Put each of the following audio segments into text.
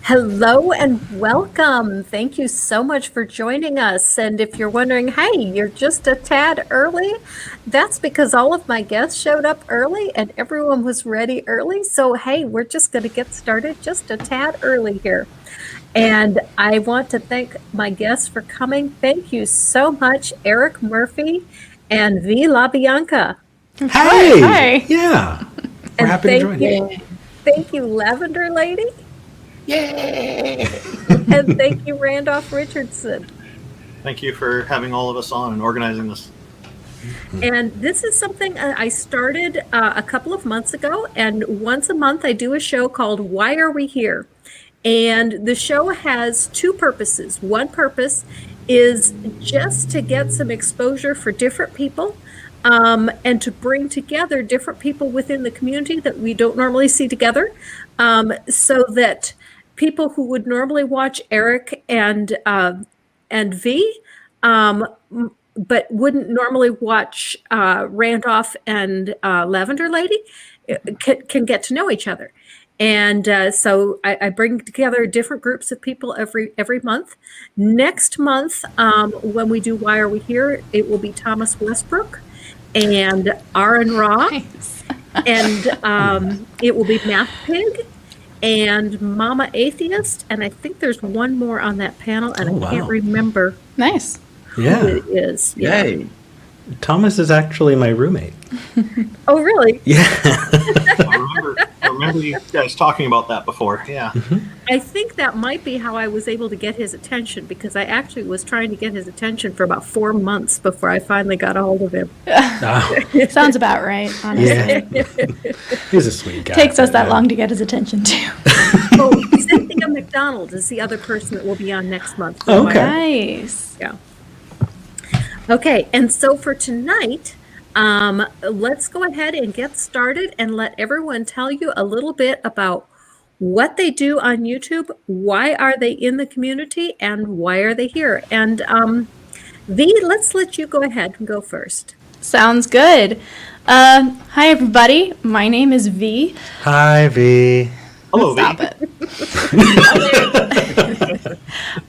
Hello and welcome. Thank you so much for joining us. And if you're wondering, hey, you're just a tad early, that's because all of my guests showed up early and everyone was ready early. So, hey, we're just going to get started just a tad early here. And I want to thank my guests for coming. Thank you so much, Eric Murphy and Rose La Bianca. Hey! Hi. Yeah. We're happy to join you. Thank you, Lavender Lady. Yay! And thank you, Randolf Richardson. Thank you for having all of us on and organizing this. And this is something I started a couple of months ago. And once a month, I do a show called Why Are We Here? And the show has two purposes. One purpose is just to get some exposure for different people and to bring together different people within the community that we don't normally see together so that people who would normally watch Eric and V, but wouldn't normally watch Randolph and Lavender Lady, can get to know each other. And so I bring together different groups of people every month. Next month, when we do Why Are We Here, it will be Thomas Westbrook and Aaron Ra. Nice. And it will be Math Pig and Mama Atheist. And I think there's one more on that panel, and I can't remember Nice. who Yeah. it is. Yeah. Yay. Thomas is actually my roommate. Oh, really? Yeah. I remember you guys talking about that before. Yeah. I think that might be how I was able to get his attention, because I actually was trying to get his attention for about 4 months before I finally got a hold of him. Oh, Sounds about right, honestly. yeah. He's a sweet guy. Takes us that long to get his attention, too. Oh, Cynthia McDonald is the other person that will be on next month. Oh, okay. Nice. Yeah. Okay, and so for tonight, let's go ahead and get started and let everyone tell you a little bit about what they do on YouTube, why are they in the community, and why are they here. And V, let's let you go ahead and go first. Sounds good. Hi, everybody. My name is V. Hi, V. Hello, V. Stop it.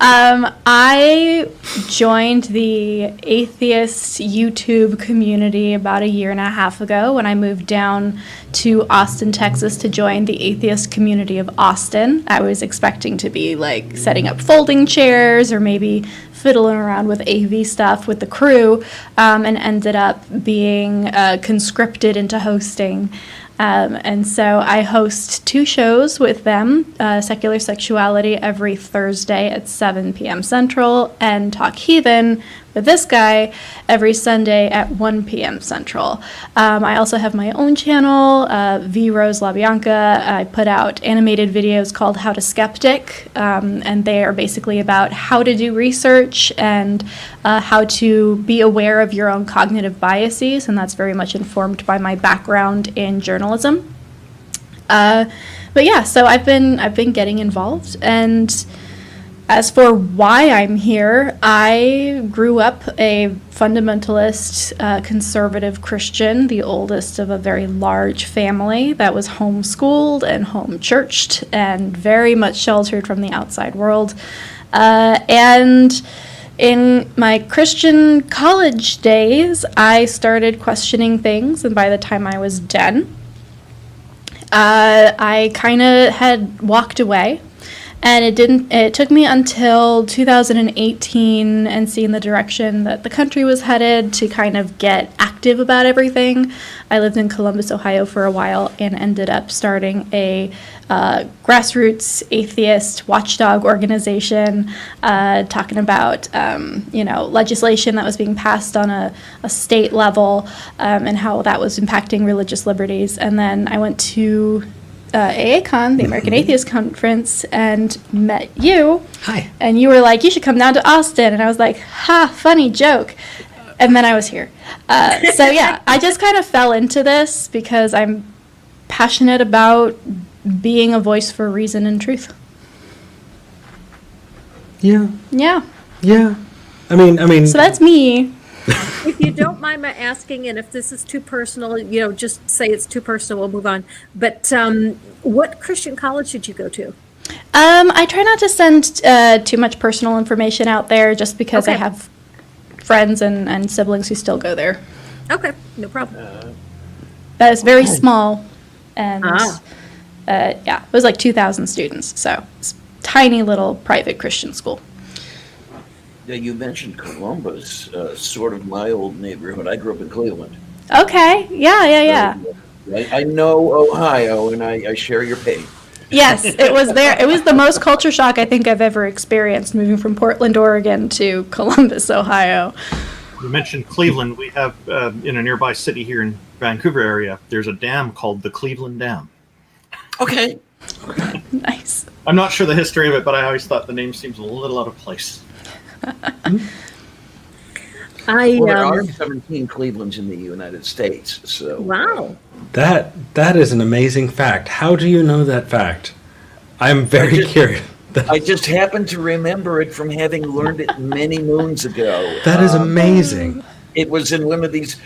I joined the atheist YouTube community about 1.5 years ago when I moved down to Austin, Texas to join the atheist community of Austin. I was expecting to be like setting up folding chairs or maybe fiddling around with AV stuff with the crew, and ended up being conscripted into hosting. And so I host 2 shows with them, Secular Sexuality every Thursday at 7 p.m. Central, and Talk Heathen with this guy every Sunday at 1 p.m. Central. I also have my own channel, Rose La Bianca. I put out animated videos called How to Skeptic, and they are basically about how to do research and how to be aware of your own cognitive biases, and that's very much informed by my background in journalism. But yeah, so I've been getting involved, and as for why I'm here, I grew up a fundamentalist, conservative Christian, the oldest of a very large family that was homeschooled and home churched and very much sheltered from the outside world. And in my Christian college days, I started questioning things, and by the time I was done, I kind of had walked away. And it took me until 2018 and seeing the direction that the country was headed to kind of get active about everything. I lived in Columbus, Ohio for a while and ended up starting a grassroots atheist watchdog organization talking about, legislation that was being passed on a state level and how that was impacting religious liberties. And then I went to AACon, the American Atheist Conference, and met you. Hi. And you were like, you should come down to Austin. And I was like, ha, funny joke. And then I was here. So yeah, I just kind of fell into this because I'm passionate about being a voice for reason and truth. Yeah. Yeah. Yeah. I mean. So that's me. If you don't mind my asking, and if this is too personal, just say it's too personal, we'll move on. But what Christian college did you go to? I try not to send too much personal information out there just because I Okay. have friends and siblings who still go there. Okay, no problem. That is very small, and Ah. yeah, it was like 2,000 students, so it's tiny little private Christian school. Yeah, you mentioned Columbus, sort of my old neighborhood. I grew up in Cleveland. Okay, yeah. I know Ohio, and I share your pain. Yes, it was there. It was the most culture shock I think I've ever experienced moving from Portland, Oregon to Columbus, Ohio. You mentioned Cleveland. We have in a nearby city here in Vancouver area, there's a dam called the Cleveland Dam. Okay. Nice. I'm not sure the history of it, but I always thought the name seems a little out of place. I Well, there are 17 Clevelands in the United States, so. wow. That is an amazing fact. How do you know that fact? I'm very curious. I just happen to remember it from having learned it many moons ago. That is amazing. It was in one of these,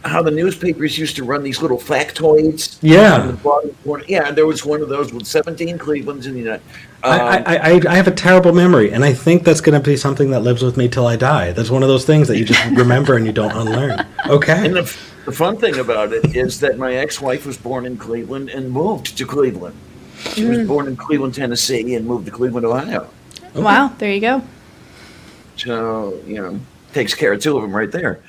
how the newspapers used to run these little factoids. Yeah. In the bottom corner. Yeah, there was one of those with 17 Clevelands in the United. I have a terrible memory, and I think that's going to be something that lives with me till I die. That's one of those things that you just remember and you don't unlearn. Okay. And the fun thing about it is that my ex-wife was born in Cleveland and moved to Cleveland. She was born in Cleveland, Tennessee, and moved to Cleveland, Ohio. Okay. Wow, there you go. So, takes care of two of them right there.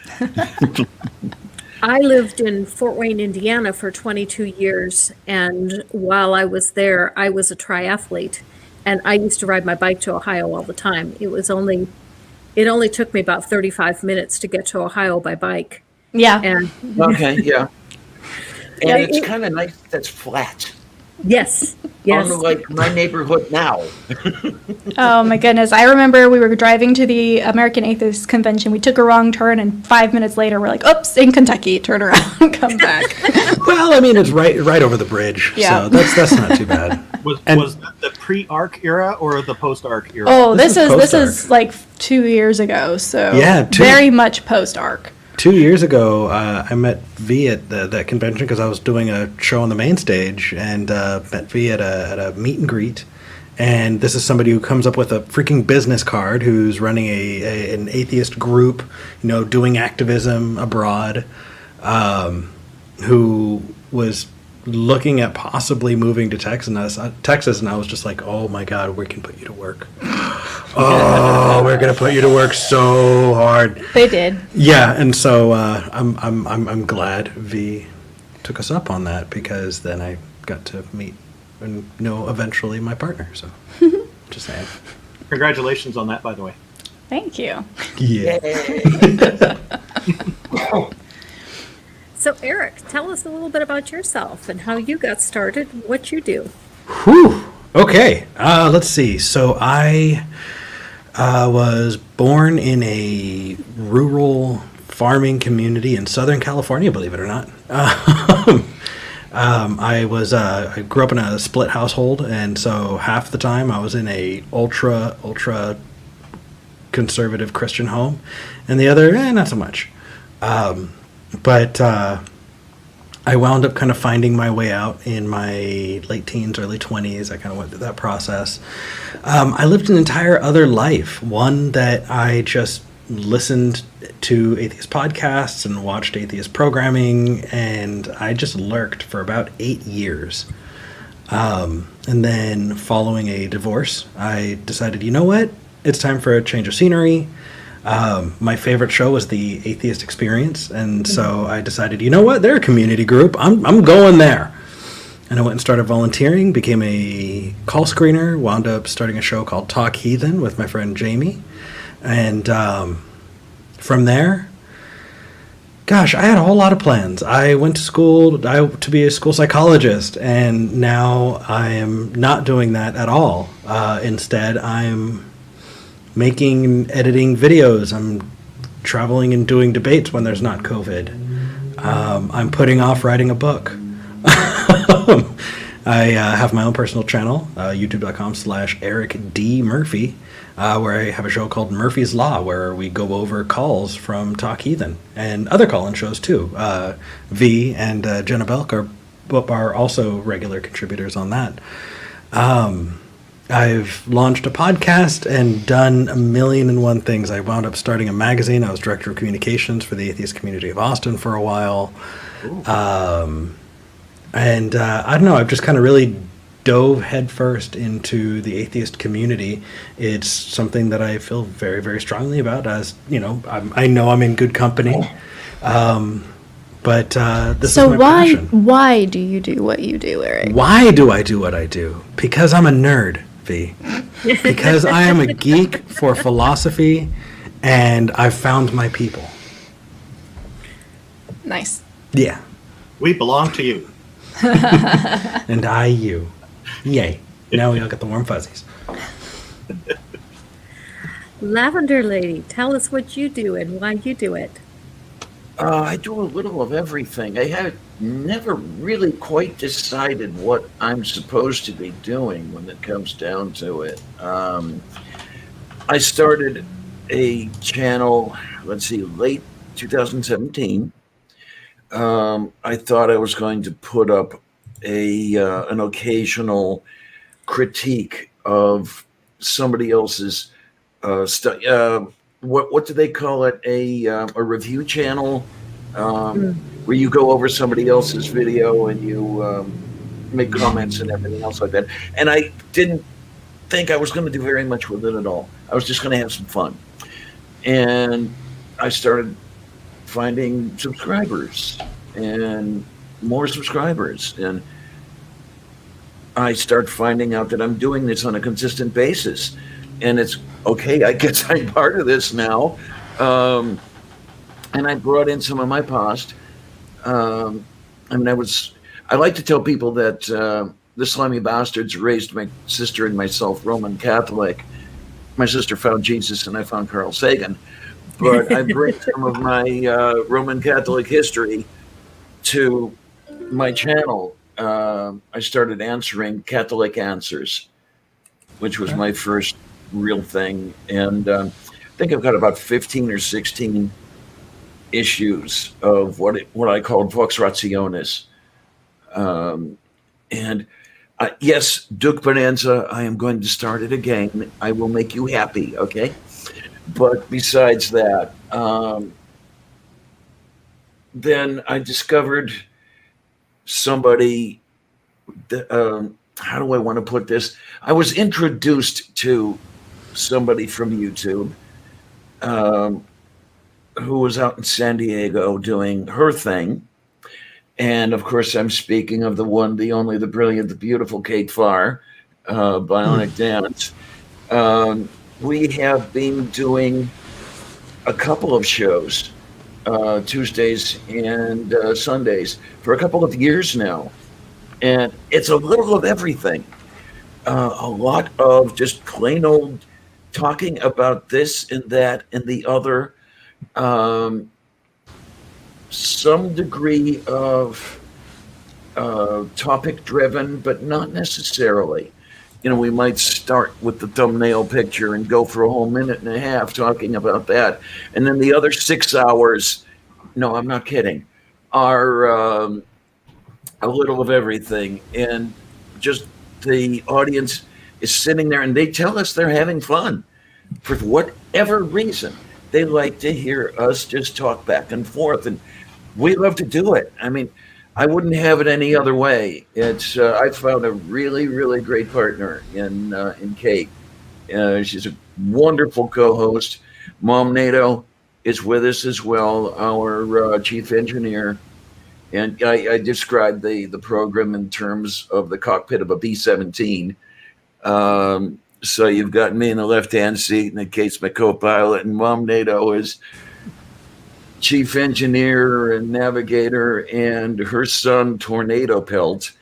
I lived in Fort Wayne, Indiana for 22 years, and while I was there, I was a triathlete, and I used to ride my bike to Ohio all the time. It only took me about 35 minutes to get to Ohio by bike. Yeah. And Okay, yeah. And Yeah, it's it- kind of nice that's flat. yes. Unlike my neighborhood now. Oh my goodness. I remember we were driving to the American Atheist Convention. We took a wrong turn, and 5 minutes later, we're like, oops, in Kentucky, turn around, come back. Well, I mean, it's right over the bridge, Yeah. so that's not too bad. Was that the pre-ARC era or the post-ARC era? Oh, This this is is post-arc. like 2 years ago, so Yeah, very much post-arc. 2 years ago, I met V at that convention because I was doing a show on the main stage, and met V at a meet and greet. And this is somebody who comes up with a freaking business card, who's running an atheist group, doing activism abroad, who was looking at possibly moving to Texas, and I was just like, oh my God, we can put you to work. Oh, we're gonna put you to work so hard. They did. Yeah, and so I'm glad V took us up on that, because then I got to meet and know eventually my partner. So just saying. Congratulations on that, by the way. Thank you. Yeah. So, Eric, tell us a little bit about yourself and how you got started, what you do. Whew. Okay. Let's see. So I was born in a rural farming community in Southern California, believe it or not. I grew up in a split household, and so half the time I was in a ultra conservative Christian home, and the other, not so much. But I wound up kind of finding my way out in my late teens, early 20s. I kind of went through that process. I lived an entire other life, one that I just listened to atheist podcasts and watched atheist programming, and I just lurked for about 8 years. And then following a divorce, I decided, you know what? It's time for a change of scenery. My favorite show was the Atheist Experience, and so I decided, you know what? They're a community group. I'm going there. And I went and started volunteering, became a call screener, wound up starting a show called Talk Heathen with my friend Jamie. And from there, gosh, I had a whole lot of plans. I went to school to be a school psychologist, and now I am not doing that at all. Instead, I'm making and editing videos. I'm traveling and doing debates when there's not COVID. I'm putting off writing a book. I have my own personal channel, youtube.com/Eric D. Murphy, where I have a show called Murphy's Law, where we go over calls from Talk Heathen and other call-in shows too. V and Jenna Belk are also regular contributors on that. I've launched a podcast and done a million and one things. I wound up starting a magazine. I was director of communications for the atheist community of Austin for a while. And I don't know, I've just kind of really dove headfirst into the atheist community. It's something that I feel very, very strongly about. As you know, I know I'm in good company. But this So is my passion. why do you do what you do, Eric? Why do I do what I do? Because I'm a nerd, V. Because I am a geek for philosophy, and I've found my people. Nice. Yeah. We belong to you. And I you. Yay. Now we all get the warm fuzzies. Lavender Lady, tell us what you do and why you do it. I do a little of everything. I have never really quite decided what I'm supposed to be doing when it comes down to it. I started a channel, late 2017. I thought I was going to put up an occasional critique of somebody else's stuff. What do they call it? A review channel where you go over somebody else's video and you make comments and everything else like that. And I didn't think I was going to do very much with it at all. I was just going to have some fun. And I started finding subscribers and more subscribers. And I start finding out that I'm doing this on a consistent basis. And it's okay, I guess I'm part of this now. And I brought in some of my past. I like to tell people that the Slimy Bastards raised my sister and myself Roman Catholic. My sister found Jesus and I found Carl Sagan. But I bring some of my Roman Catholic history to my channel. I started answering Catholic Answers, which was my first real thing. And I think I've got about 15 or 16 issues of what I call Vox Rationis. And yes, Duke Bonanza, I am going to start it again. I will make you happy, okay? But besides that, then I discovered somebody that, how do I want to put this? I was introduced to somebody from YouTube who was out in San Diego doing her thing. And of course, I'm speaking of the one, the only, the brilliant, the beautiful Kate Farr, Bionic Dance. We have been doing a couple of shows, Tuesdays and Sundays, for a couple of years now. And it's a little of everything. A lot of just plain old talking about this and that and the other. Some degree of topic driven, but not necessarily. You know, we might start with the thumbnail picture and go for a whole minute and a half talking about that. And then the other 6 hours, no, I'm not kidding, are a little of everything. And just the audience is sitting there and they tell us they're having fun for whatever reason. They like to hear us just talk back and forth. And we love to do it. I mean, I wouldn't have it any other way. It's I found a really, really great partner in Kate. She's a wonderful co-host. Mom NATO is with us as well, our chief engineer. And I described the program in terms of the cockpit of a B-17. So you've got me in the left-hand seat, and Kate's my co-pilot, and Mom NATO is chief engineer and navigator, and her son Tornado Pelt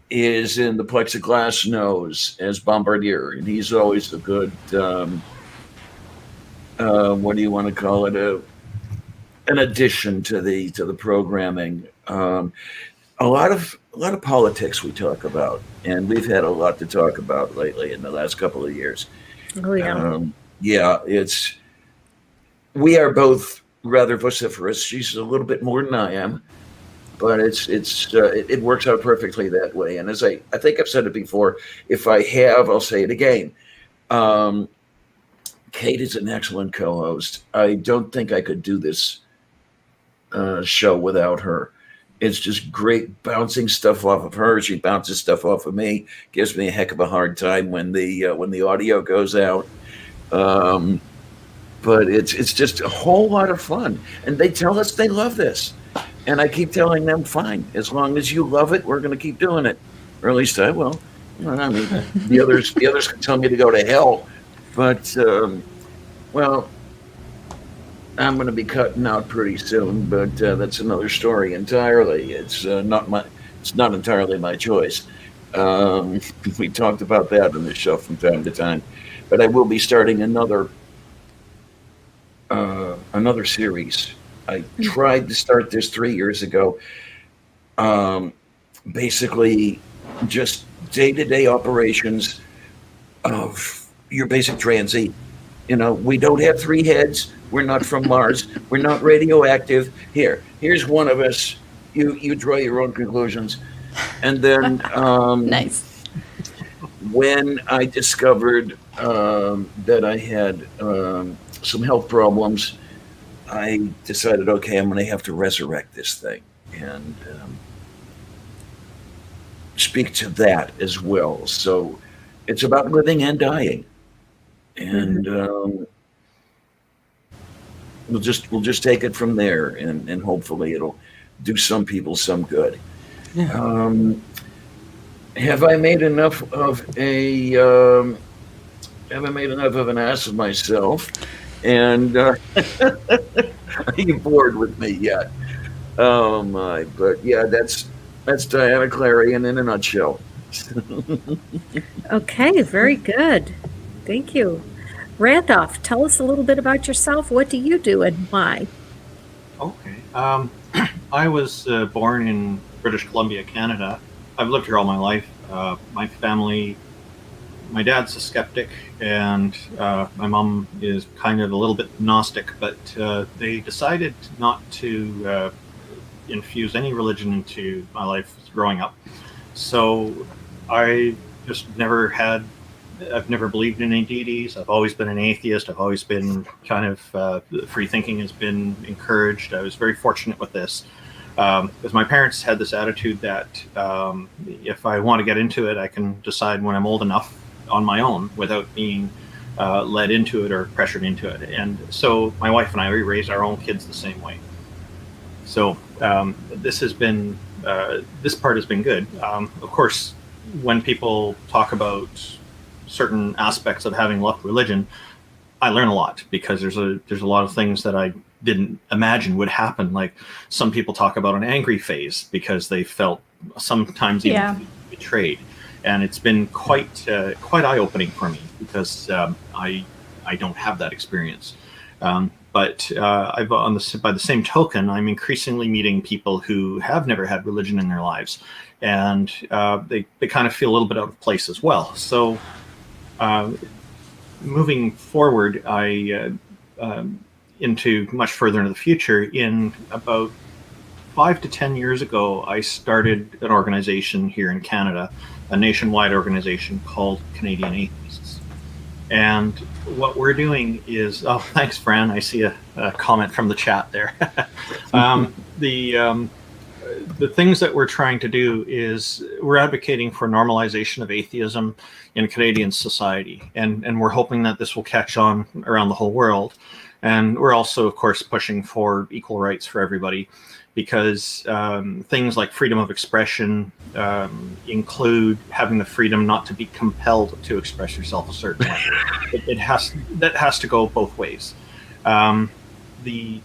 is in the plexiglass nose as bombardier, and he's always a good what do you want to call it, an addition to the programming. A lot of politics we talk about, and we've had a lot to talk about lately in the last couple of years. Oh yeah. We are both rather vociferous. She's a little bit more than I am. but it works out perfectly that way. And as I think I've said it before, if I have, I'll say it again. Kate is an excellent co-host. I don't think I could do this show without her. It's just great bouncing stuff off of her. She bounces stuff off of me. Gives me a heck of a hard time when the audio goes out. But it's just a whole lot of fun. And they tell us they love this. And I keep telling them, fine, as long as you love it, we're going to keep doing it. Or at least I will. I mean, the others can tell me to go to hell. But, well, I'm going to be cutting out pretty soon, but that's another story entirely. It's not entirely my choice. We talked about that in the show from time to time, but I will be starting another series. I tried to start this 3 years ago. Basically, just day-to-day operations of your basic transy. We don't have 3 heads. We're not from Mars. We're not radioactive. Here's one of us. You draw your own conclusions. And then Nice. When I discovered that I had some health problems, I decided, okay, I'm going to have to resurrect this thing and speak to that as well. So it's about living and dying. And we'll just take it from there, and hopefully it'll do some people some good. Yeah. Have I made enough of an ass of myself? And are you bored with me yet? Oh my! But yeah, that's Diana Clarion in a nutshell. Okay, very good. Thank you. Randolph, tell us a little bit about yourself. What do you do and why? Okay. I was born in British Columbia, Canada. I've lived here all my life. My family, my dad's a skeptic, and my mom is kind of a little bit Gnostic, but they decided not to infuse any religion into my life growing up. So I just I've never believed in any deities. I've always been an atheist. I've always been kind of free thinking has been encouraged. I was very fortunate with this because my parents had this attitude that if I want to get into it, I can decide when I'm old enough on my own without being led into it or pressured into it. And so my wife and I, we raised our own kids the same way. So this part has been good. Of course, when people talk about certain aspects of having left religion, I learn a lot because there's a lot of things that I didn't imagine would happen. Like some people talk about an angry phase because they felt sometimes even betrayed, and it's been quite eye-opening for me because I don't have that experience. But by the same token, I'm increasingly meeting people who have never had religion in their lives, and they kind of feel a little bit out of place as well. So moving forward, into much further into the future, in about 5 to 10 years ago, I started an organization here in Canada, a nationwide organization called Canadian Atheists. And what we're doing is, oh, thanks, Fran. I see a comment from the chat there. The things that we're trying to do is we're advocating for normalization of atheism in Canadian society. And we're hoping that this will catch on around the whole world. And we're also, of course, pushing for equal rights for everybody, because things like freedom of expression include having the freedom not to be compelled to express yourself a certain way. That has to go both ways. The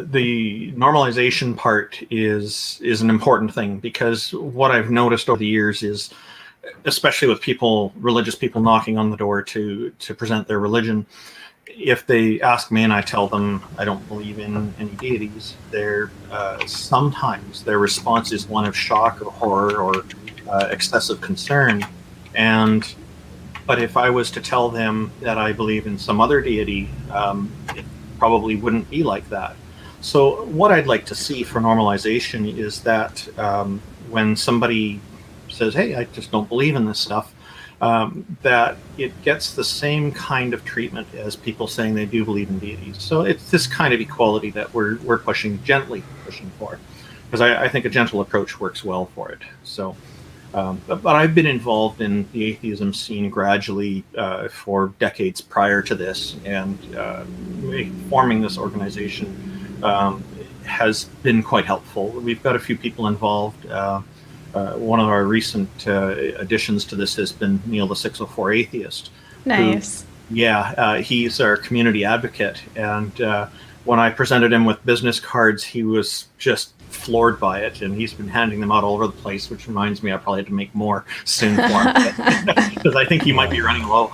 normalization part is an important thing, because what I've noticed over the years is, especially with religious people knocking on the door to present their religion, if they ask me and I tell them I don't believe in any deities, sometimes their response is one of shock or horror or excessive concern. But if I was to tell them that I believe in some other deity, it probably wouldn't be like that. So what I'd like to see for normalization is that when somebody says, hey, I just don't believe in this stuff, that it gets the same kind of treatment as people saying they do believe in deities. So it's this kind of equality that we're gently pushing for, because I think a gentle approach works well for it. So, but I've been involved in the atheism scene gradually for decades prior to this, and forming this organization has been quite helpful. We've got a few people involved. One of our recent additions to this has been Neil the 604 Atheist. Nice. He's our community advocate. And when I presented him with business cards, he was just floored by it. And he's been handing them out all over the place, which reminds me I probably have to make more soon for him. Because I think he might be running low,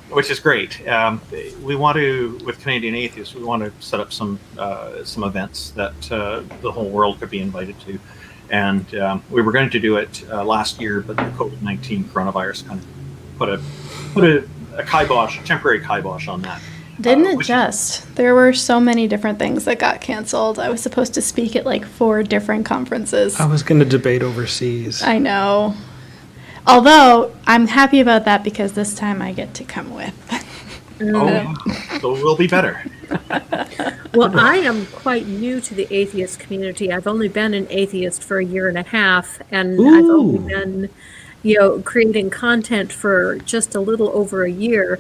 which is great. We want to, with Canadian Atheists, we want to set up some events that the whole world could be invited to. And we were going to do it last year, but the COVID-19 coronavirus kind of put a kibosh, a temporary kibosh on that. Didn't it just? There were so many different things that got canceled. I was supposed to speak at like 4 different conferences. I was going to debate overseas. I know. Although, I'm happy about that because this time I get to come with. So we'll be better. Well, I am quite new to the atheist community. I've only been an atheist for a year and a half, and I've only been, creating content for just a little over a year.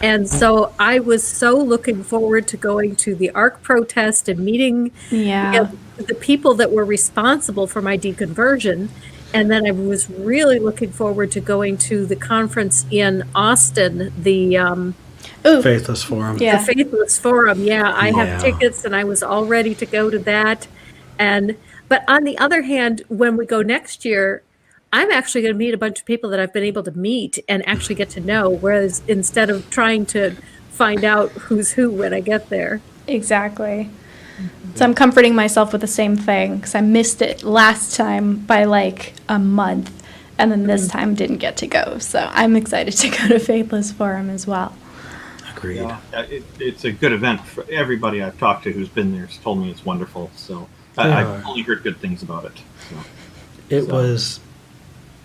And so I was so looking forward to going to the ARC protest and meeting the people that were responsible for my deconversion. And then I was really looking forward to going to the conference in Austin, the Faithless Forum. The Faithless Forum. I have tickets and I was all ready to go to that. But on the other hand, when we go next year, I'm actually going to meet a bunch of people that I've been able to meet and actually get to know, whereas instead of trying to find out who's who when I get there. Exactly. So I'm comforting myself with the same thing because I missed it last time by like a month, and then this time didn't get to go. So I'm excited to go to Faithless Forum as well. Agreed. Yeah, it's a good event for everybody I've talked to who's been there. Has told me it's wonderful. So I've only heard good things about it. So. It was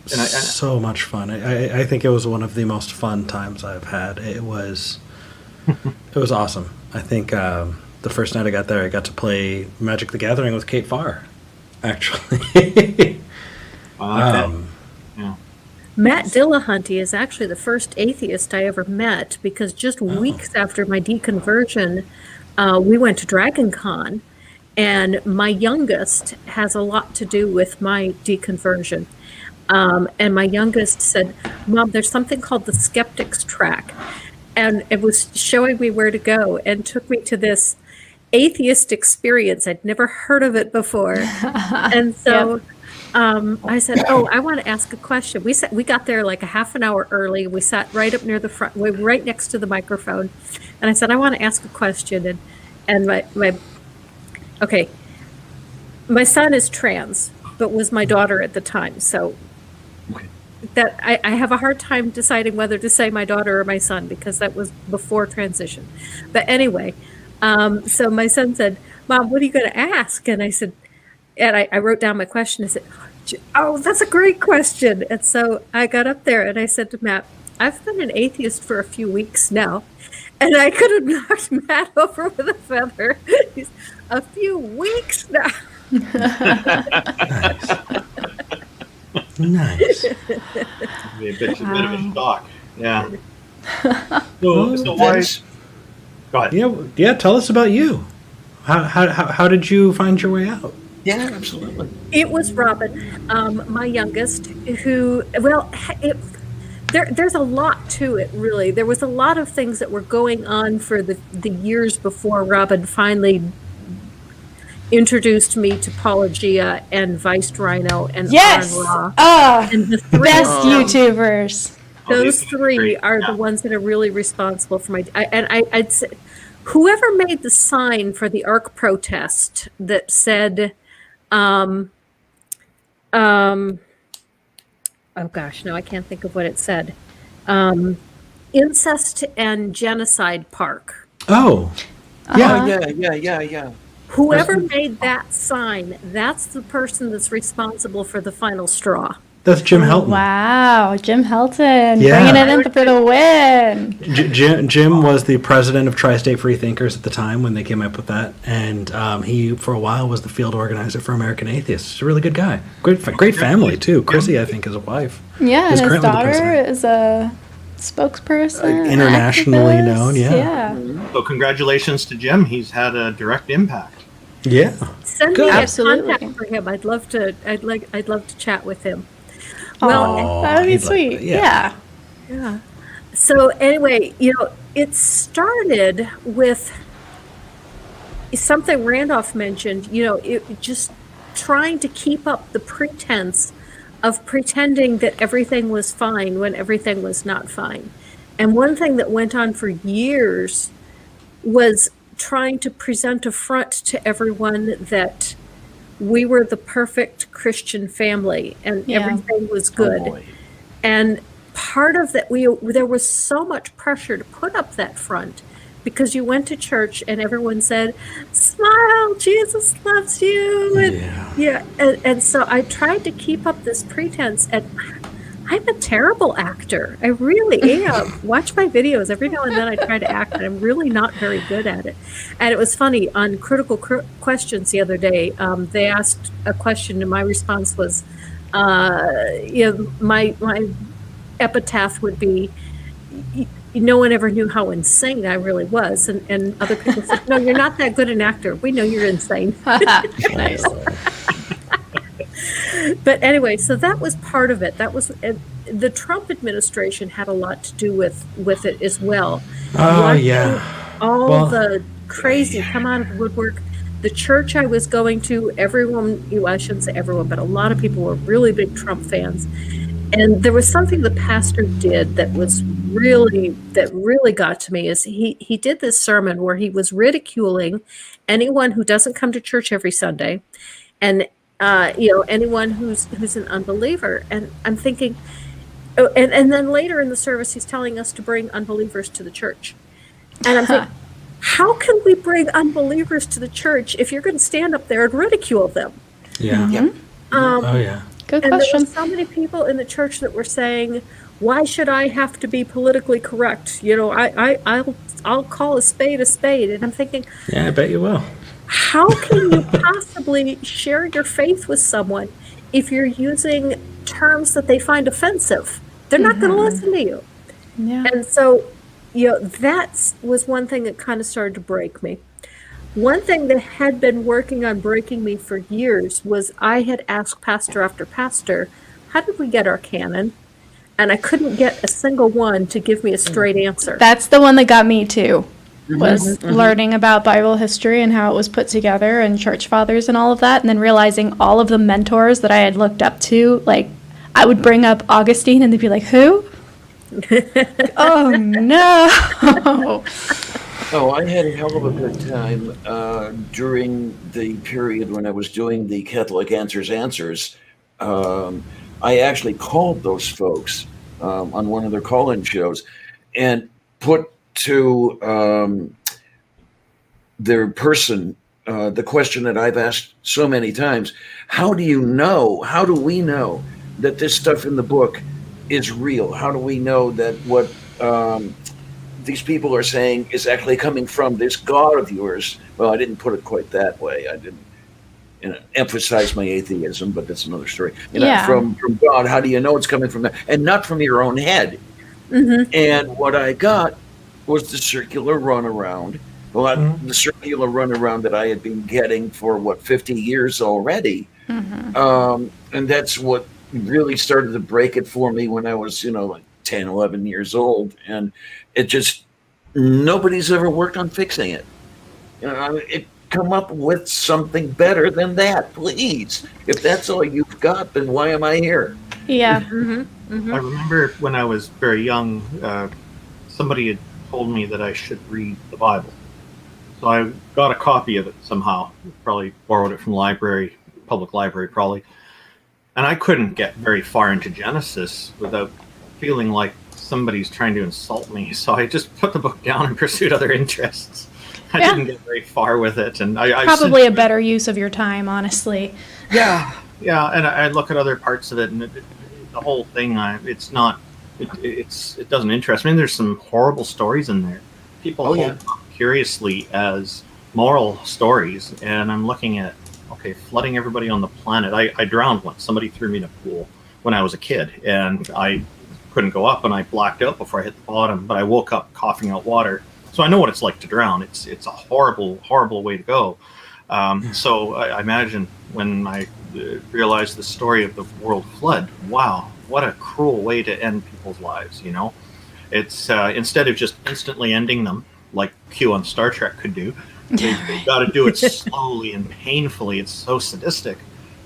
so much fun. I think it was one of the most fun times I've had. It was awesome. I think the first night I got there, I got to play Magic the Gathering with Kate Farr, actually. Matt Dillahunty is actually the first atheist I ever met, because just weeks after my deconversion, we went to Dragon Con, and my youngest has a lot to do with my deconversion. And my youngest said, Mom, there's something called the Skeptics Track. And it was showing me where to go and took me to this atheist experience. I'd never heard of it before. And so I said, I want to ask a question. We got there like a half an hour early. We sat right up near the front, we were right next to the microphone. And I said, I want to ask a question. And my son is trans, but was my daughter at the time. So that I have a hard time deciding whether to say my daughter or my son, because that was before transition. But anyway, so my son said, Mom, what are you going to ask? And I said, and I wrote down my question. I said, oh, that's a great question. And so I got up there and I said to Matt, I've been an atheist for a few weeks now. And I could have knocked Matt over with a feather. He's a few weeks now. Nice. Be a bit of a shock. Yeah. So why? Go ahead. Yeah. Tell us about you. How did you find your way out? Yeah, absolutely. It was Robin, my youngest, who, there's a lot to it, really. There was a lot of things that were going on for the years before Robin finally introduced me to Paulogia and Viced Rhino and Ra. And the best YouTubers. Those three are the ones that are really responsible for I'd say whoever made the sign for the ARC protest that said, oh gosh, no, I can't think of what it said. Incest and Genocide Park. Oh, yeah. Whoever made that sign, that's the person that's responsible for the final straw. That's Jim Helton. Wow, Jim Helton, Yeah. bringing it in for the win. Jim was the president of Tri-State Freethinkers at the time when they came up with that, and he, for a while, was the field organizer for American Atheists. He's a really good guy. Great family, too. Chrissy, I think, is a wife. Yeah, and Is his currently the daughter president. is a spokesperson. Internationally activist. known, yeah. So congratulations to Jim. He's had a direct impact. Yeah. Send Good. me a Absolutely. contact for him. I'd love to chat with him. Well, that would be he'd like sweet. that, yeah. Yeah. So anyway, it started with something Randolph mentioned, it just trying to keep up the pretense of pretending that everything was fine when everything was not fine. And one thing that went on for years was trying to present a front to everyone that we were the perfect Christian family and Yeah. everything was good. Oh, boy. And part of that, there was so much pressure to put up that front because you went to church and everyone said, "Smile, Jesus loves you." And so I tried to keep up this pretense, and I'm a terrible actor. I really am. Watch my videos. Every now and then I try to act, and I'm really not very good at it. And it was funny, on Critical Questions the other day, they asked a question, and my response was, my epitaph would be, no one ever knew how insane I really was. And other people said, no, you're not that good an actor. We know you're insane. Nice. But anyway, so that was part of it. That was the Trump administration had a lot to do with it as well. Oh, Watching yeah. all Well, the crazy come out of the woodwork. The church I was going to, everyone, I shouldn't say everyone, but a lot of people were really big Trump fans. And there was something the pastor did that really got to me, is he did this sermon where he was ridiculing anyone who doesn't come to church every Sunday, and anyone who's an unbeliever. And I'm thinking, and then later in the service he's telling us to bring unbelievers to the church, and I'm thinking, how can we bring unbelievers to the church if you're going to stand up there and ridicule them? Yeah. Oh, yeah. Good And there question. were so many people in the church that were saying, "Why should I have to be politically correct? I'll call a spade," and I'm thinking, Yeah, I bet you will. how can you possibly share your faith with someone if you're using terms that they find offensive? They're not going to listen to you. Yeah. And so, that was one thing that kind of started to break me. One thing that had been working on breaking me for years was I had asked pastor after pastor, how did we get our canon? And I couldn't get a single one to give me a straight answer. That's the one that got me too. Was learning about Bible history and how it was put together and church fathers and all of that, and then realizing all of the mentors that I had looked up to, like I would bring up Augustine and they'd be like, "Who?" Oh no. Oh, I had a hell of a good time during the period when I was doing the Catholic Answers. I actually called those folks on one of their call-in shows and put to their person the question that I've asked so many times: how do we know that this stuff in the book is real? How do we know that what these people are saying is actually coming from this God of yours? Well, I didn't put it quite that way. I didn't emphasize my atheism, but that's another story. From God, how do you know it's coming from that? And not from your own head. Mm-hmm. And what I got was the circular runaround. Well, the circular runaround that I had been getting for 50 years already. And that's what really started to break it for me when I was, like 10, 11 years old. And it just, nobody's ever worked on fixing it. Come up with something better than that, please. If that's all you've got, then why am I here? Yeah. I remember when I was very young, somebody had told me that I should read the Bible. So I got a copy of it somehow, probably borrowed it from public library probably. And I couldn't get very far into Genesis without feeling like somebody's trying to insult me. So I just put the book down and pursued other interests. I didn't get very far with it, and I Probably a better use of your time, honestly. Yeah, and I look at other parts of it, and the whole thing, it's not, it doesn't interest me. There's some horrible stories in there. People hold them up curiously as moral stories, and I'm looking at, okay, flooding everybody on the planet. I drowned once. Somebody threw me in a pool when I was a kid, and I couldn't go up, and I blacked out before I hit the bottom, but I woke up coughing out water. So I know what it's like to drown. It's a horrible, horrible way to go. So I imagine when I realized the story of the world flood, wow, what a cruel way to end people's lives, you know? It's instead of just instantly ending them, like Q on Star Trek could do, they've got to do it slowly and painfully. It's so sadistic.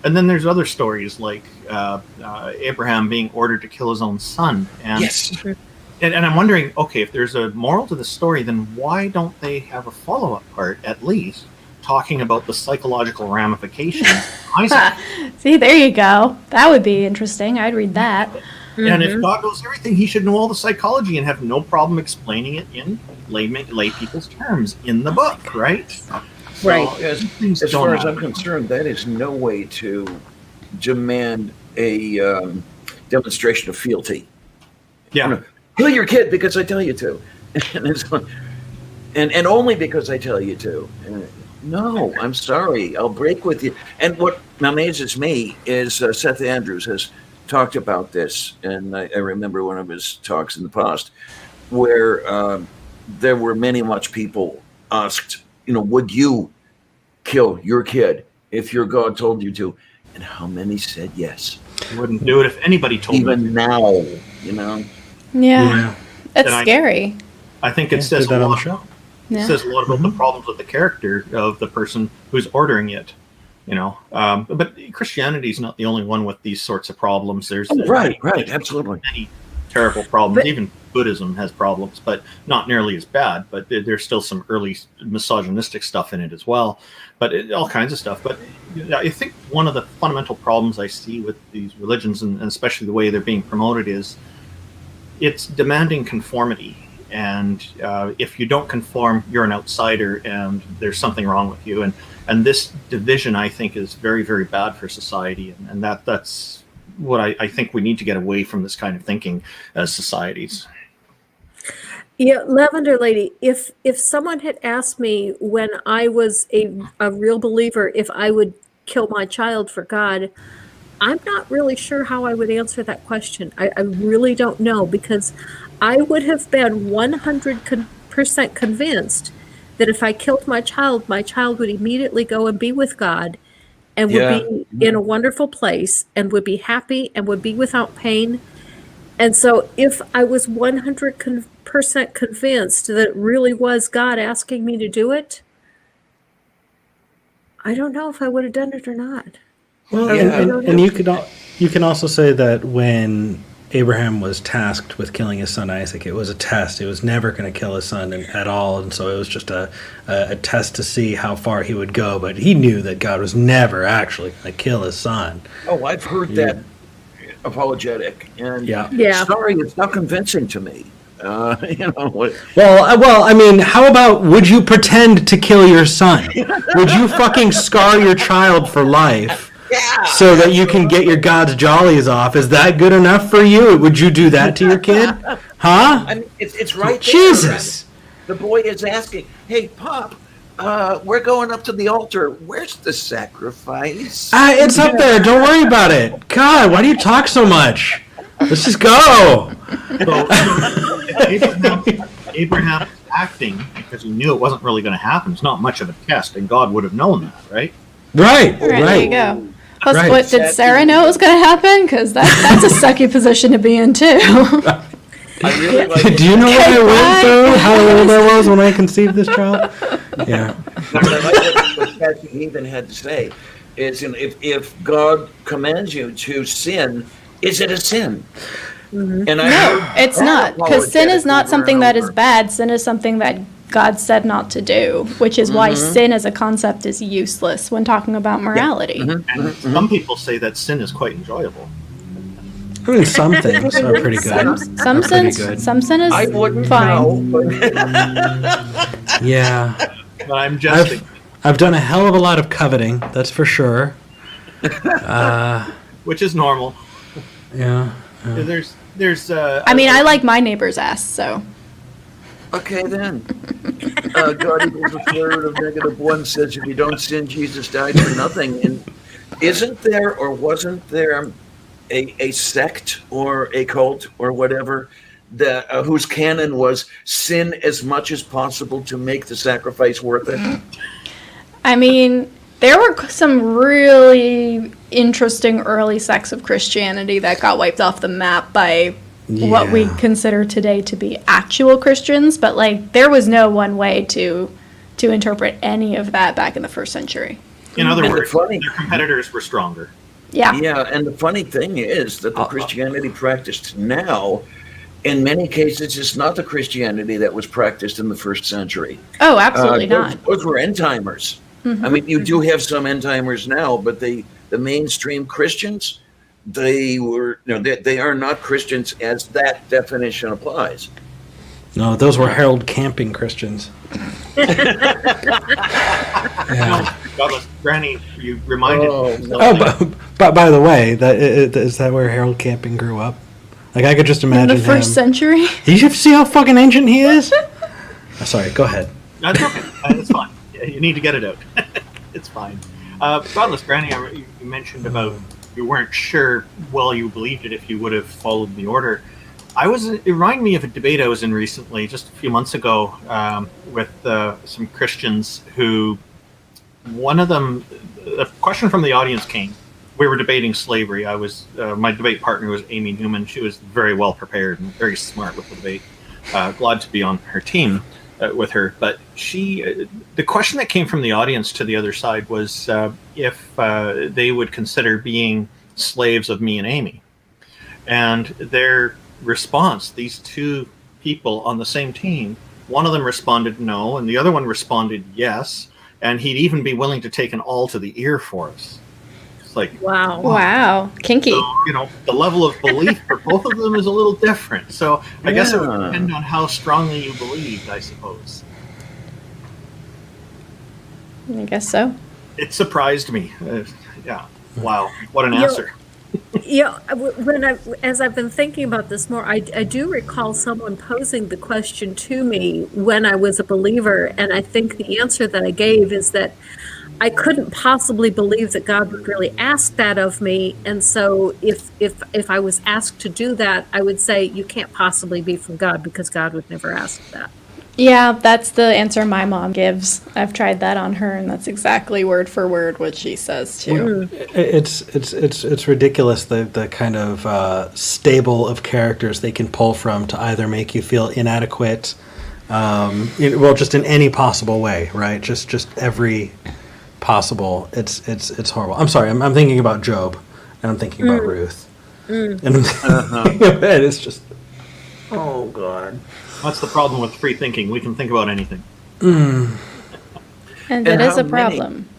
And then there's other stories like Abraham being ordered to kill his own son. And, Yes. and I'm wondering, okay, if there's a moral to the story, then why don't they have a follow-up part, at least, talking about the psychological ramifications of Isaac? See, there you go. That would be interesting. I'd read that. And if God knows everything, he should know all the psychology and have no problem explaining it in lay people's terms in the book, right? Right. As far as I'm concerned, that is no way to demand a demonstration of fealty. Yeah. Kill your kid because I tell you to. And only because I tell you to. No, I'm sorry. I'll break with you. And what amazes me is Seth Andrews has talked about this, and I remember one of his talks in the past where there were much people asked, would you kill your kid if your God told you to? And how many said yes? I wouldn't do it if anybody told me. Even now, Yeah. It's And scary. I think it says that a on the lot. show. Yeah. It says a lot about the problems with the character of the person who's ordering it. But Christianity is not the only one with these sorts of problems. There's right, absolutely. many terrible problems. Even Buddhism has problems, but not nearly as bad. But there's still some early misogynistic stuff in it as well. But all kinds of stuff. But I think one of the fundamental problems I see with these religions, and especially the way they're being promoted, is it's demanding conformity. And if you don't conform, you're an outsider, and there's something wrong with you. And this division, I think, is very, very bad for society. And that's what I think we need to get away from, this kind of thinking as societies. Yeah, Lavender Lady, if someone had asked me when I was a real believer if I would kill my child for God, I'm not really sure how I would answer that question. I really don't know, because I would have been 100% convinced that if I killed my child would immediately go and be with God and would be in a wonderful place and would be happy and would be without pain. And so if I was 100% convinced that it really was God asking me to do it, I don't know if I would have done it or not. Well, and you can also say that when Abraham was tasked with killing his son Isaac, it was a test. It was never going to kill his son at all, and so it was just a test to see how far he would go. But he knew that God was never actually going to kill his son. Oh, I've heard that apologetic, and Yeah. sorry, it's not convincing to me. Well, I mean, how about, would you pretend to kill your son? Would you fucking scar your child for life? So that you can get your God's jollies off? Is that good enough for you? Would you do that to your kid? Huh? I mean, it's right there. Jesus. The boy is asking, "Hey, Pop, we're going up to the altar. Where's the sacrifice?" It's up there. Don't worry about it. God, why do you talk so much? Let's just go. Abraham was acting because he knew it wasn't really going to happen. It's not much of a test, and God would have known that, right? Right. There you go. Plus, Right. what did Sarah know it was going to happen? Because that's a sucky position to be in, too. I really like Do you know what I went through? How old I was when I conceived this child? Yeah. I like what Pastor Ethan had to say. Is if God commands you to sin, is it a sin? And No, it's not. Because sin is not something that is bad. Sin is something that God said not to do, which is why sin as a concept is useless when talking about morality. And some people say that sin is quite enjoyable. I mean, some things are pretty good. Some sin is I wouldn't fine. know. Yeah. But I'm jesting. I've done a hell of a lot of coveting, that's for sure. Which is normal. Yeah. There's. I like my neighbor's ass, so. Okay, then. God equals the square root of -1 says if you don't sin, Jesus died for nothing. And isn't there or wasn't there a sect or a cult or whatever that whose canon was sin as much as possible to make the sacrifice worth it? I mean, there were some really interesting early sects of Christianity that got wiped off the map by what we consider today to be actual Christians, but like there was no one way to interpret any of that back in the first century. In other words, their competitors were stronger. Yeah. Yeah, and the funny thing is that the Christianity practiced now, in many cases, is not the Christianity that was practiced in the first century. Oh, absolutely not. Those were end timers. Mm-hmm. I mean, you do have some end timers now, but the mainstream Christians, they are not Christians as that definition applies. No, those were Harold Camping Christians. Yeah. Godless Granny, you reminded me. But by the way, is that where Harold Camping grew up? Like I could just imagine in the first century. You see how fucking ancient he is? Sorry, go ahead. That's okay. It's fine. You need to get it out. It's fine. Godless Granny, you mentioned about you weren't sure, well, you believed it if you would have followed the order. It reminded me of a debate I was in recently, just a few months ago, with some Christians who, one of them, a question from the audience came. We were debating slavery. My debate partner was Amy Newman. She was very well prepared and very smart with the debate. Glad to be on her team with her. But the question that came from the audience to the other side was if they would consider being slaves of me and Amy. And their response, these two people on the same team, one of them responded no, and the other one responded yes, and he'd even be willing to take an awl to the ear for us. It's like, wow, kinky. So, the level of belief for both of them is a little different. So I guess it would depend on how strongly you believed, I suppose. I guess so. It surprised me. Yeah. Wow. What an answer. As I've been thinking about this more, I do recall someone posing the question to me when I was a believer, and I think the answer that I gave is that I couldn't possibly believe that God would really ask that of me, and so if I was asked to do that, I would say you can't possibly be from God because God would never ask that. Yeah, that's the answer my mom gives. I've tried that on her, and that's exactly word for word what she says too. It's ridiculous the kind of stable of characters they can pull from to either make you feel inadequate, just in any possible way, right? Just every possible. It's horrible. I'm sorry. I'm thinking about Job, and I'm thinking about Ruth, and it's just, oh God. That's the problem with free thinking. We can think about anything. And that is a problem.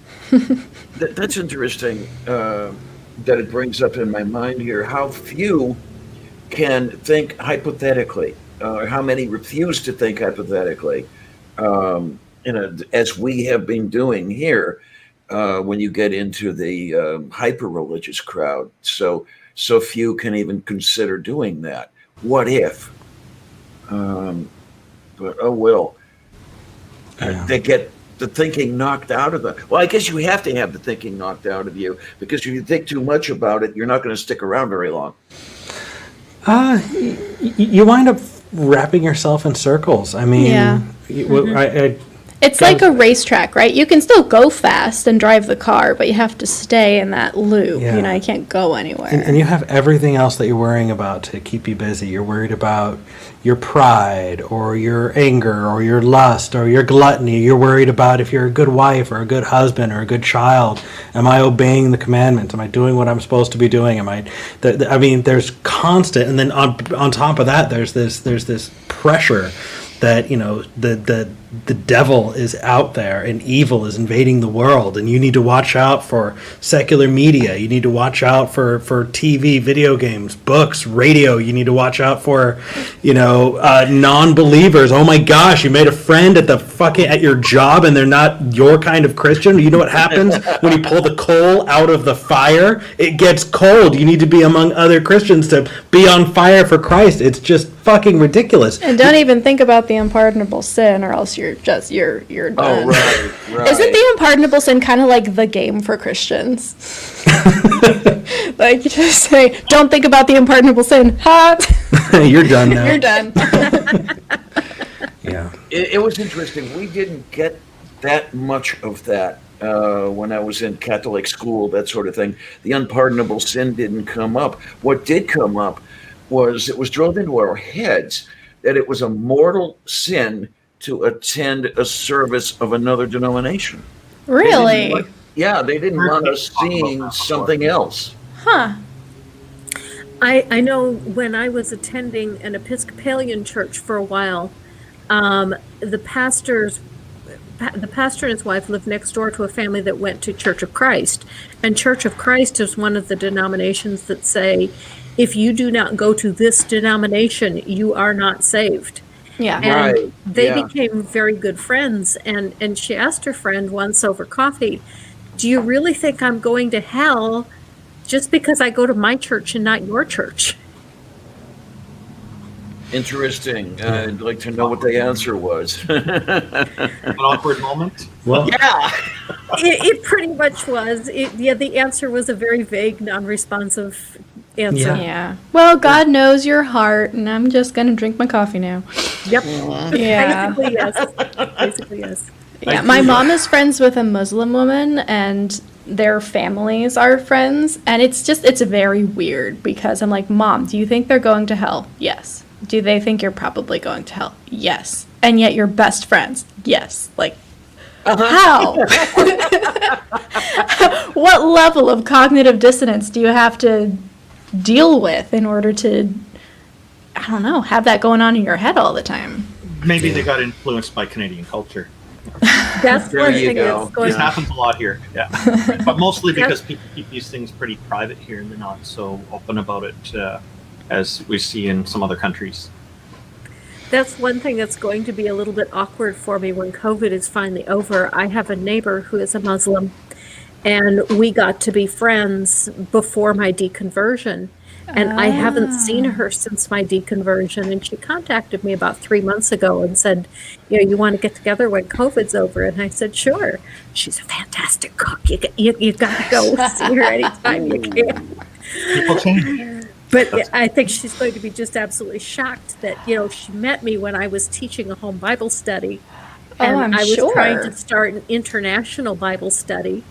That's interesting that it brings up in my mind here how few can think hypothetically, or how many refuse to think hypothetically, as we have been doing here when you get into the hyper-religious crowd. So few can even consider doing that. What if? But they get the thinking knocked out of them. Well, I guess you have to have the thinking knocked out of you, because if you think too much about it, you're not going to stick around very long. You wind up wrapping yourself in circles. I mean, it's like a racetrack, right? You can still go fast and drive the car, but you have to stay in that loop. Yeah. You can't go anywhere. And you have everything else that you're worrying about to keep you busy. You're worried about your pride or your anger or your lust or your gluttony. You're worried about if you're a good wife or a good husband or a good child. Am I obeying the commandments? Am I doing what I'm supposed to be doing? There's constant, and then on top of that, there's this pressure that the devil is out there and evil is invading the world, and you need to watch out for secular media. You need to watch out for TV, video games, books, radio. You need to watch out for, non-believers. Oh my gosh, you made a friend at your job and they're not your kind of Christian. You know what happens when you pull the coal out of the fire? It gets cold. You need to be among other Christians to be on fire for Christ. It's just fucking ridiculous. And don't even think about the unpardonable sin, or else you're done. Oh, right. Isn't the unpardonable sin kind of like the game for Christians? Like, you just say, don't think about the unpardonable sin. Ha! You're done now. You're done. Yeah. It was interesting. We didn't get that much of that when I was in Catholic school, that sort of thing. The unpardonable sin didn't come up. What did come up was it was drilled into our heads that it was a mortal sin to attend a service of another denomination. Really? They didn't want us seeing something else. Huh. I know when I was attending an Episcopalian church for a while, the pastor and his wife lived next door to a family that went to Church of Christ. And Church of Christ is one of the denominations that say, if you do not go to this denomination, you are not saved. Yeah. And they became very good friends. And she asked her friend once over coffee, do you really think I'm going to hell just because I go to my church and not your church? Interesting. I'd like to know what the answer was. An awkward moment? Well, Yeah. It pretty much was. The answer was a very vague, non-responsive answer. Yeah. Well, God knows your heart, and I'm just going to drink my coffee now. Yep. Yeah. Basically, yes. Yeah, my mom is friends with a Muslim woman, and their families are friends, and it's very weird because I'm like, Mom, do you think they're going to hell? Yes. Do they think you're probably going to hell? Yes. And yet you're best friends? Yes. Like, how? What level of cognitive dissonance do you have to deal with in order to, I don't know, have that going on in your head all the time? Maybe they got influenced by Canadian culture. That's There one you thing go. that's going This on. happens a lot here, yeah. But mostly because people keep these things pretty private here and they're not so open about it as we see in some other countries. That's one thing that's going to be a little bit awkward for me when COVID is finally over. I have a neighbor who is a Muslim, and we got to be friends before my deconversion. And I haven't seen her since my deconversion. And she contacted me about 3 months ago and said, you want to get together when COVID's over? And I said, sure. She's a fantastic cook. You got to go see her anytime you can. People change. But I think she's going to be just absolutely shocked that, she met me when I was teaching a home Bible study. And I'm I was sure. trying to start an international Bible study.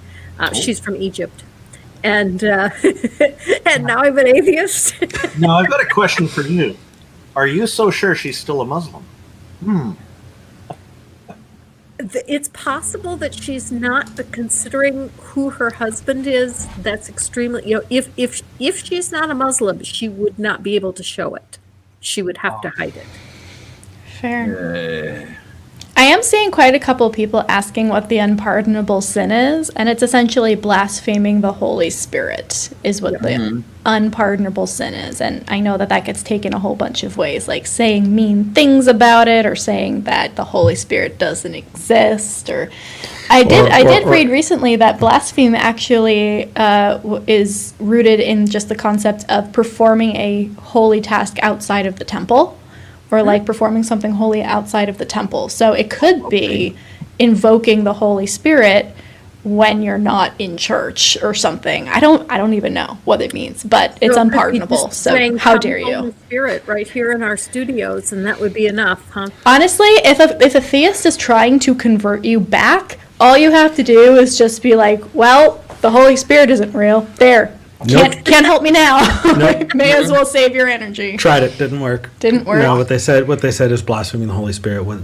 She's from Egypt. And and now I'm an atheist. Now, I've got a question for you. Are you so sure she's still a Muslim? It's possible that she's not, but considering who her husband is, that's extremely, if she's not a Muslim, she would not be able to show it. She would have to hide it. Fair. I am seeing quite a couple people asking what the unpardonable sin is, and it's essentially blaspheming the Holy Spirit is what the unpardonable sin is. And I know that gets taken a whole bunch of ways, like saying mean things about it, or saying that the Holy Spirit doesn't exist. Or I did read recently that blaspheme actually is rooted in just the concept of performing a holy task outside of the temple. Or like performing something holy outside of the temple. So it could be invoking the Holy Spirit when you're not in church or something. I don't even know what it means, but it's So it could be unpardonable. just So saying, how "Come, dare you? Holy Spirit, right here in our studios," and that would be enough, huh? Honestly, if a theist is trying to convert you back, all you have to do is just be like, well, the Holy Spirit isn't real. There. Nope. Can't help me now. Nope. May as well save your energy. Tried it, didn't work. Didn't work. No, what they said is blaspheming the Holy Spirit. What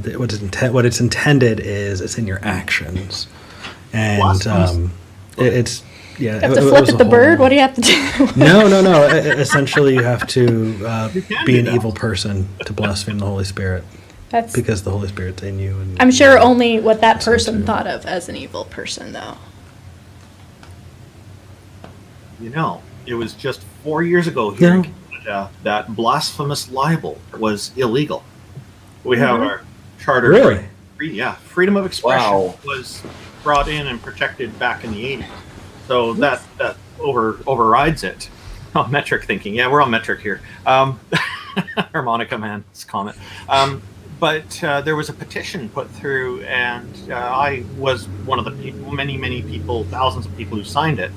it's intended is it's in your actions, and it's You have to flip at the bird? What do you have to do? No. Essentially, you have to be an evil person to blaspheme the Holy Spirit. That's, because the Holy Spirit's in you. And I'm sure only what that So person too. thought of as an evil person, though. You know, it was just 4 years ago here Yeah. in Canada that blasphemous libel was illegal. We have our charter. Really? Freedom of expression Wow. was brought in and protected back in the 80s. So that overrides it. Oh, metric thinking. Yeah, we're on metric here. Harmonica man's comment. But there was a petition put through, and I was one of the people, many people, thousands of people who signed it.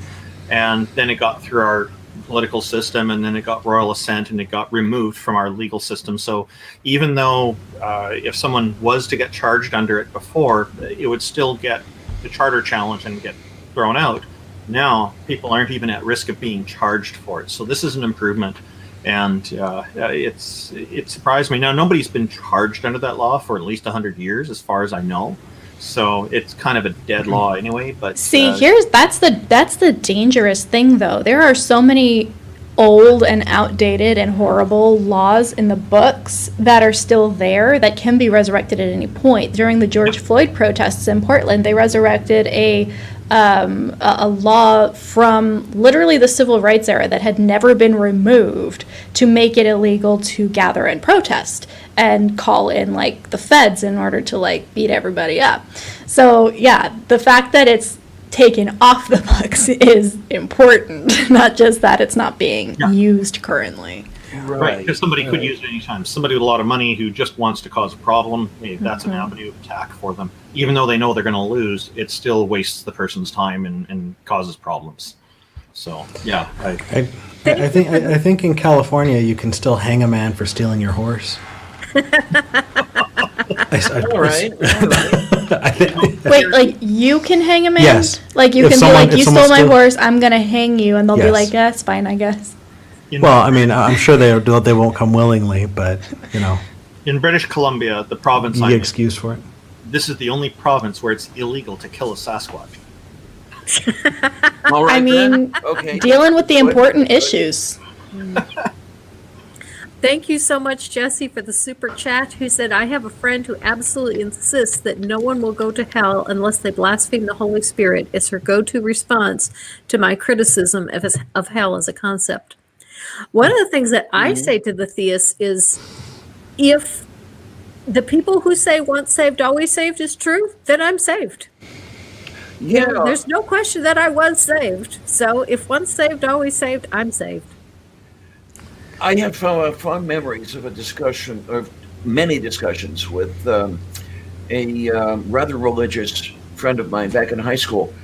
And then it got through our political system, and then it got royal assent, and it got removed from our legal system. So even though if someone was to get charged under it before, it would still get the charter challenge and get thrown out. Now people aren't even at risk of being charged for it. So this is an improvement, and it surprised me. Now nobody's been charged under that law for at least 100 years, as far as I know. So it's kind of a dead law anyway. But See, that's the dangerous thing, though. There are so many old and outdated and horrible laws in the books that are still there that can be resurrected at any point. During the George Floyd protests in Portland, they resurrected a law from literally the civil rights era that had never been removed to make it illegal to gather and protest and call in like the feds in order to like beat everybody up. So yeah, the fact that it's taken off the books is important, not just that it's not being used currently. Right, because somebody could use it anytime. Somebody with a lot of money who just wants to cause a problem, that's an avenue of attack for them. Even though they know they're going to lose, it still wastes the person's time and causes problems. So, yeah. I think in California you can still hang a man for stealing your horse. All right. I think, Wait, like you can hang a man? Yes. Like you If can someone- be like, if you someone stole my steal- horse, I'm gonna hang you, and they'll be Yes. like, yeah, it's fine, I guess. well, I mean, I'm sure they won't come willingly, but In British Columbia, the province you I'm get in, excuse for it. this is the only province where it's illegal to kill a Sasquatch. All right. I mean, then. Okay. dealing with the important issues. Thank you so much, Jesse, for the super chat, who said, I have a friend who absolutely insists that no one will go to hell unless they blaspheme the Holy Spirit. It's her go-to response to my criticism of hell as a concept. One of the things that I say to the theists is, if the people who say once saved, always saved is true, then I'm saved. Yeah. There's no question that I was saved. So if once saved, always saved, I'm saved. I have fond memories of a discussion, of many discussions with a rather religious friend of mine back in high school.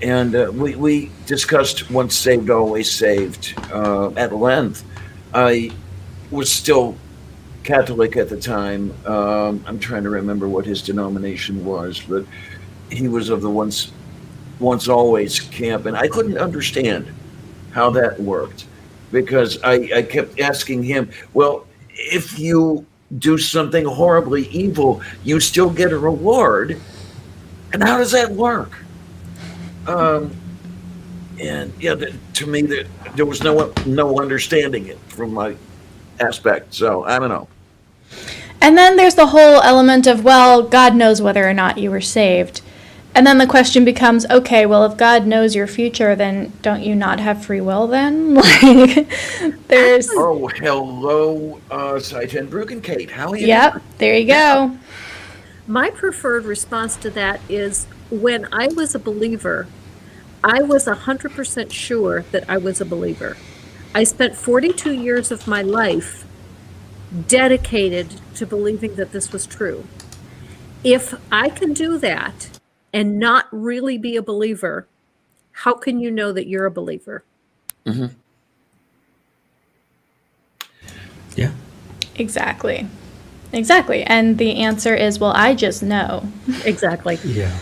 And we discussed once saved, always saved at length. I was still Catholic at the time. I'm trying to remember what his denomination was, but he was of the once always camp. And I couldn't understand how that worked, because I kept asking him, well, if you do something horribly evil, you still get a reward. And how does that work? And yeah, to me, there was no understanding it from my aspect. So I don't know. And then there's the whole element of, well, God knows whether or not you were saved. And then the question becomes, okay, well, if God knows your future, then don't you not have free will then? Like, there's... Oh, hello, Saiten Bruggen Kate. How are you? Yep, there you go. My preferred response to that is, when I was a believer, I was 100% sure that I was a believer. I spent 42 years of my life dedicated to believing that this was true. If I can do that and not really be a believer, how can you know that you're a believer? Mm-hmm. Yeah. Exactly. And the answer is, well, I just know. Exactly. Yeah.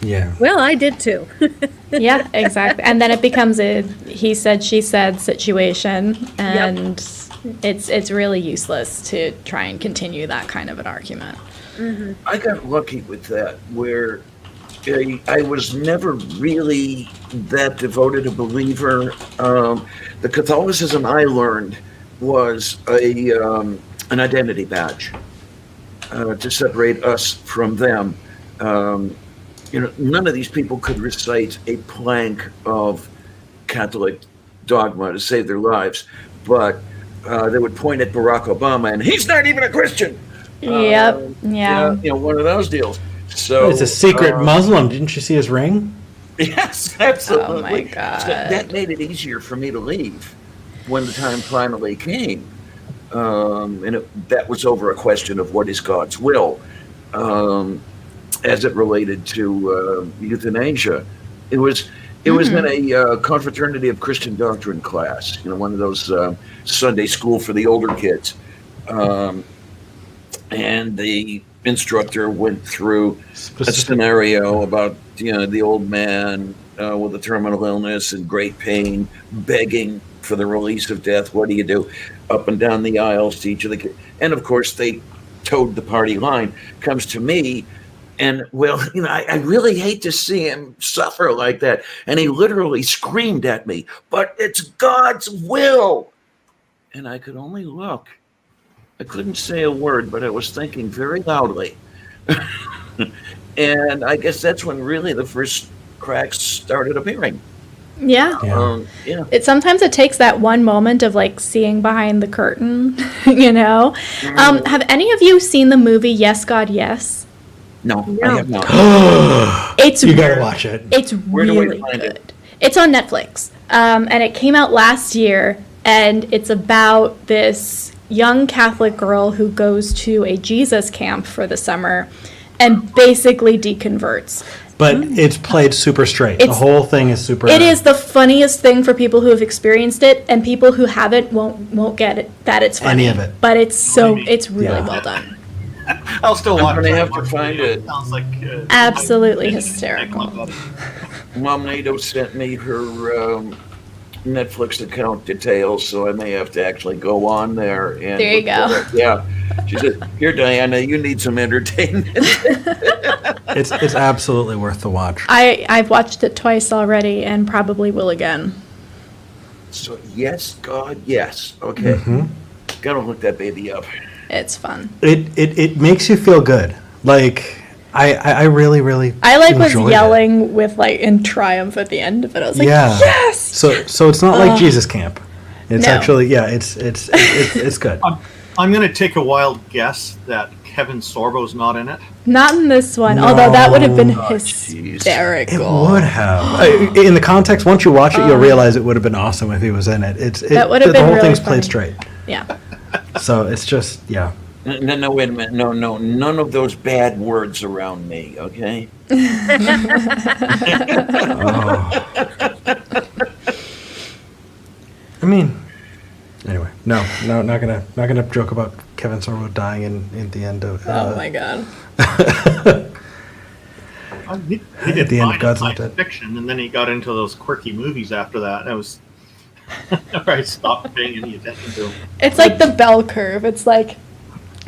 Yeah. Well, I did too. Yeah, exactly. And then it becomes a he said, she said situation, and it's really useless to try and continue that kind of an argument. Mm-hmm. I got lucky with that, where I was never really that devoted a believer. The Catholicism I learned was an identity badge. to separate us from them. None of these people could recite a plank of Catholic dogma to save their lives, but they would point at Barack Obama and he's not even a Christian. Yep. Yeah. One of those deals. So It's a secret Muslim. Didn't you see his ring? Yes, absolutely. Oh my God. So that made it easier for me to leave when the time finally came. That was over a question of what is God's will, as it related to euthanasia. It was in a confraternity of Christian doctrine class, one of those Sunday school for the older kids, and the instructor went through a scenario about the old man with a terminal illness and great pain, begging for the release of death. What do you do? Up and down the aisles to each of the kids. And of course, they towed the party line. Comes to me, and I really hate to see him suffer like that. And he literally screamed at me, "But it's God's will." And I could only look. I couldn't say a word, but I was thinking very loudly. And I guess that's when really the first cracks started appearing. Yeah. Yeah. Sometimes it takes that one moment of like seeing behind the curtain, Have any of you seen the movie Yes, God, Yes? No, I have not. You gotta watch it. It's Where do we really find good. it? It's on Netflix, and it came out last year, and it's about this young Catholic girl who goes to a Jesus camp for the summer and basically deconverts. But it's played super straight. The whole thing is super. It is the funniest thing for people who have experienced it, and people who haven't won't get it that it's funny. Any of it. But it's really well done. I'll still watch I'm it. gonna have to find it. Sounds like Absolutely hysterical. Mom Nato sent me her Netflix account details, so I may have to actually go on there. And there you go. Yeah. She said, "Here, Diana, you need some entertainment." It's absolutely worth the watch. I've watched it twice already and probably will again. So, yes, God, yes. Okay. Mm-hmm. Gotta look that baby up. It's fun. It makes you feel good. Like I really I was enjoyed yelling it. with in triumph at the end of it. I was like, Yeah. yes. So it's not like Jesus Camp. It's No. actually it's good. I'm going to take a wild guess that Kevin Sorbo's not in it. Not in this one, No. although that would have been It hysterical. would have. In the context, once you watch it, you'll realize it would have been awesome if he was in it. That would have the been whole really thing's funny. played straight. Yeah. So it's just No, wait a minute. No, none of those bad words around me, okay? I mean, anyway, no, not gonna joke about Kevin Sorbo dying in the end of. Oh my god. He did At the end of fine in God's Not science Dead. fiction, and then he got into those quirky movies after that. I was I stopped paying any attention to him. It's like the bell curve. It's like,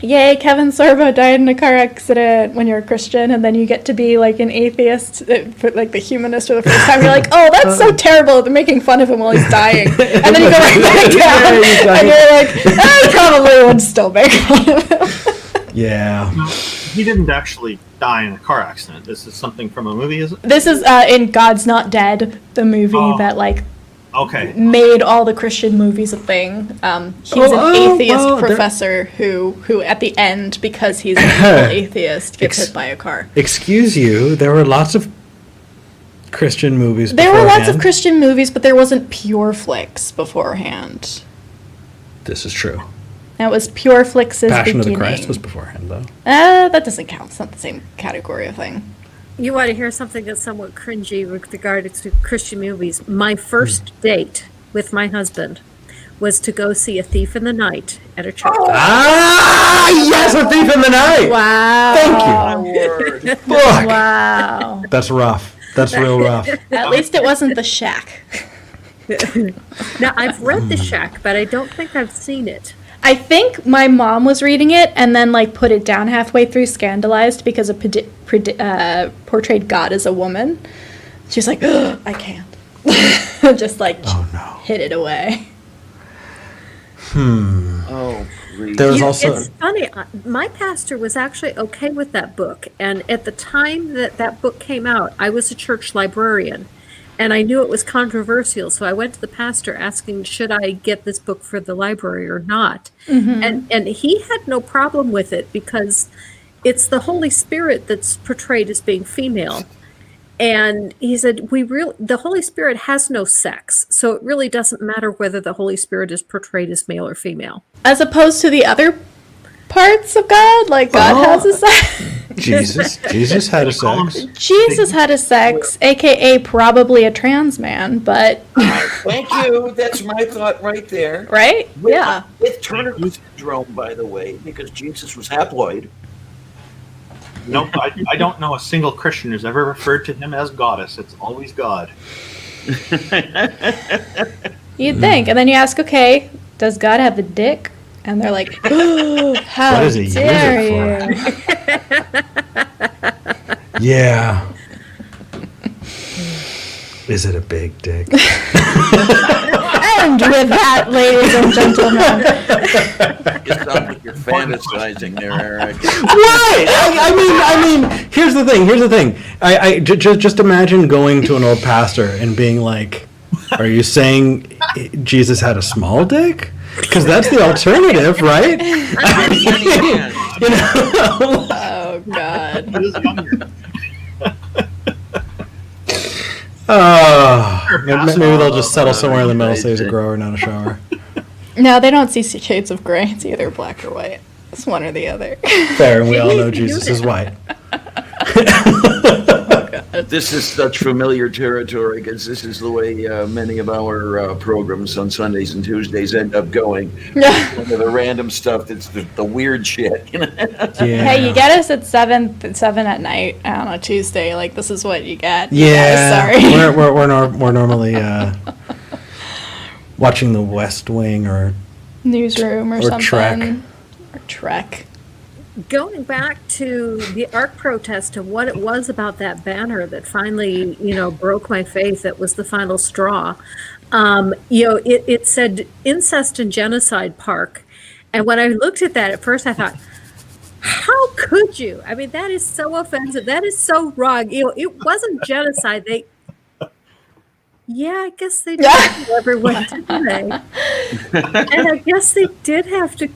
yay, Kevin Sorbo died in a car accident when you're a Christian, and then you get to be like an atheist, like the humanist for the first time. You're like, oh, that's so terrible. They're making fun of him while he's dying. And then you go right back down, and you're like, I probably would still make fun of him. Yeah. No, he didn't actually die in a car accident. This is something from a movie, is it? This is in God's Not Dead, the movie that Okay. made all the Christian movies a thing. He's an atheist professor who at the end, because he's an evil atheist, gets hit by a car. Excuse you. There were lots of Christian movies. There were lots of beforehand. Christian movies, but there wasn't Pure Flix beforehand. This is true. That was Pure Flix's Passion beginning. of the Christ was beforehand, though. That doesn't count. It's not the same category of thing. You want to hear something that's somewhat cringy with regard to Christian movies? My first date with my husband was to go see A Thief in the Night at a church. Ah, yes, A Thief in the Night. Wow. Thank you. Fuck. Wow. That's rough. That's real rough. At least it wasn't The Shack. Now, I've read The Shack, but I don't think I've seen it. I think my mom was reading it and then put it down halfway through, scandalized because it portrayed God as a woman. She was like, "Ugh, I can't." Just Oh no. hid it away. Oh, please. There was also It's funny. My pastor was actually okay with that book, and at the time that that book came out, I was a church librarian, and I knew it was controversial. So I went to the pastor asking, should I get this book for the library or not? And he had no problem with it because it's the Holy Spirit that's portrayed as being female. And he said, the Holy Spirit has no sex, so it really doesn't matter whether the Holy Spirit is portrayed as male or female. As opposed to the other parts of God, like God has a sex. Jesus had a sex. Jesus had a sex, aka probably a trans man, but Thank you. That's my thought right there. right? Yeah. With Turner syndrome, by the way, because Jesus was haploid. Nope, I don't know a single Christian who's ever referred to him as goddess. It's always God. You'd think. And then you ask, okay, does God have a dick? And they're like, oh, how What does he use dare it you? Yeah. Is it a big dick? And with that, ladies and gentlemen. It sounds like you're fantasizing there, Eric. Right. I mean, here's the thing. Just imagine going to an old pastor and being like, "Are you saying Jesus had a small dick? Because that's the alternative, right?" Oh, God. He was younger. Maybe they'll just settle somewhere in the middle, say he's a grower, not a shower. No, they don't see shades of gray. It's either black or white. It's one or the other. Fair, and we all know Jesus is white. This is such familiar territory because this is the way many of our programs on Sundays and Tuesdays end up going. The random stuff that's the weird shit. Yeah. Hey, you get us at 7 at night on a Tuesday. Like, this is what you get. Yeah. Sorry. We're normally watching The West Wing or Newsroom or something. Trek. Or Trek. Going back to the ARC protest and what it was about that banner that finally, broke my faith, that was the final straw. It said incest and genocide park. And when I looked at that at first, I thought, how could you? I mean, that is so offensive. That is so wrong. It wasn't genocide. Yeah, I guess they did kill everyone, didn't they? And I guess they did have to.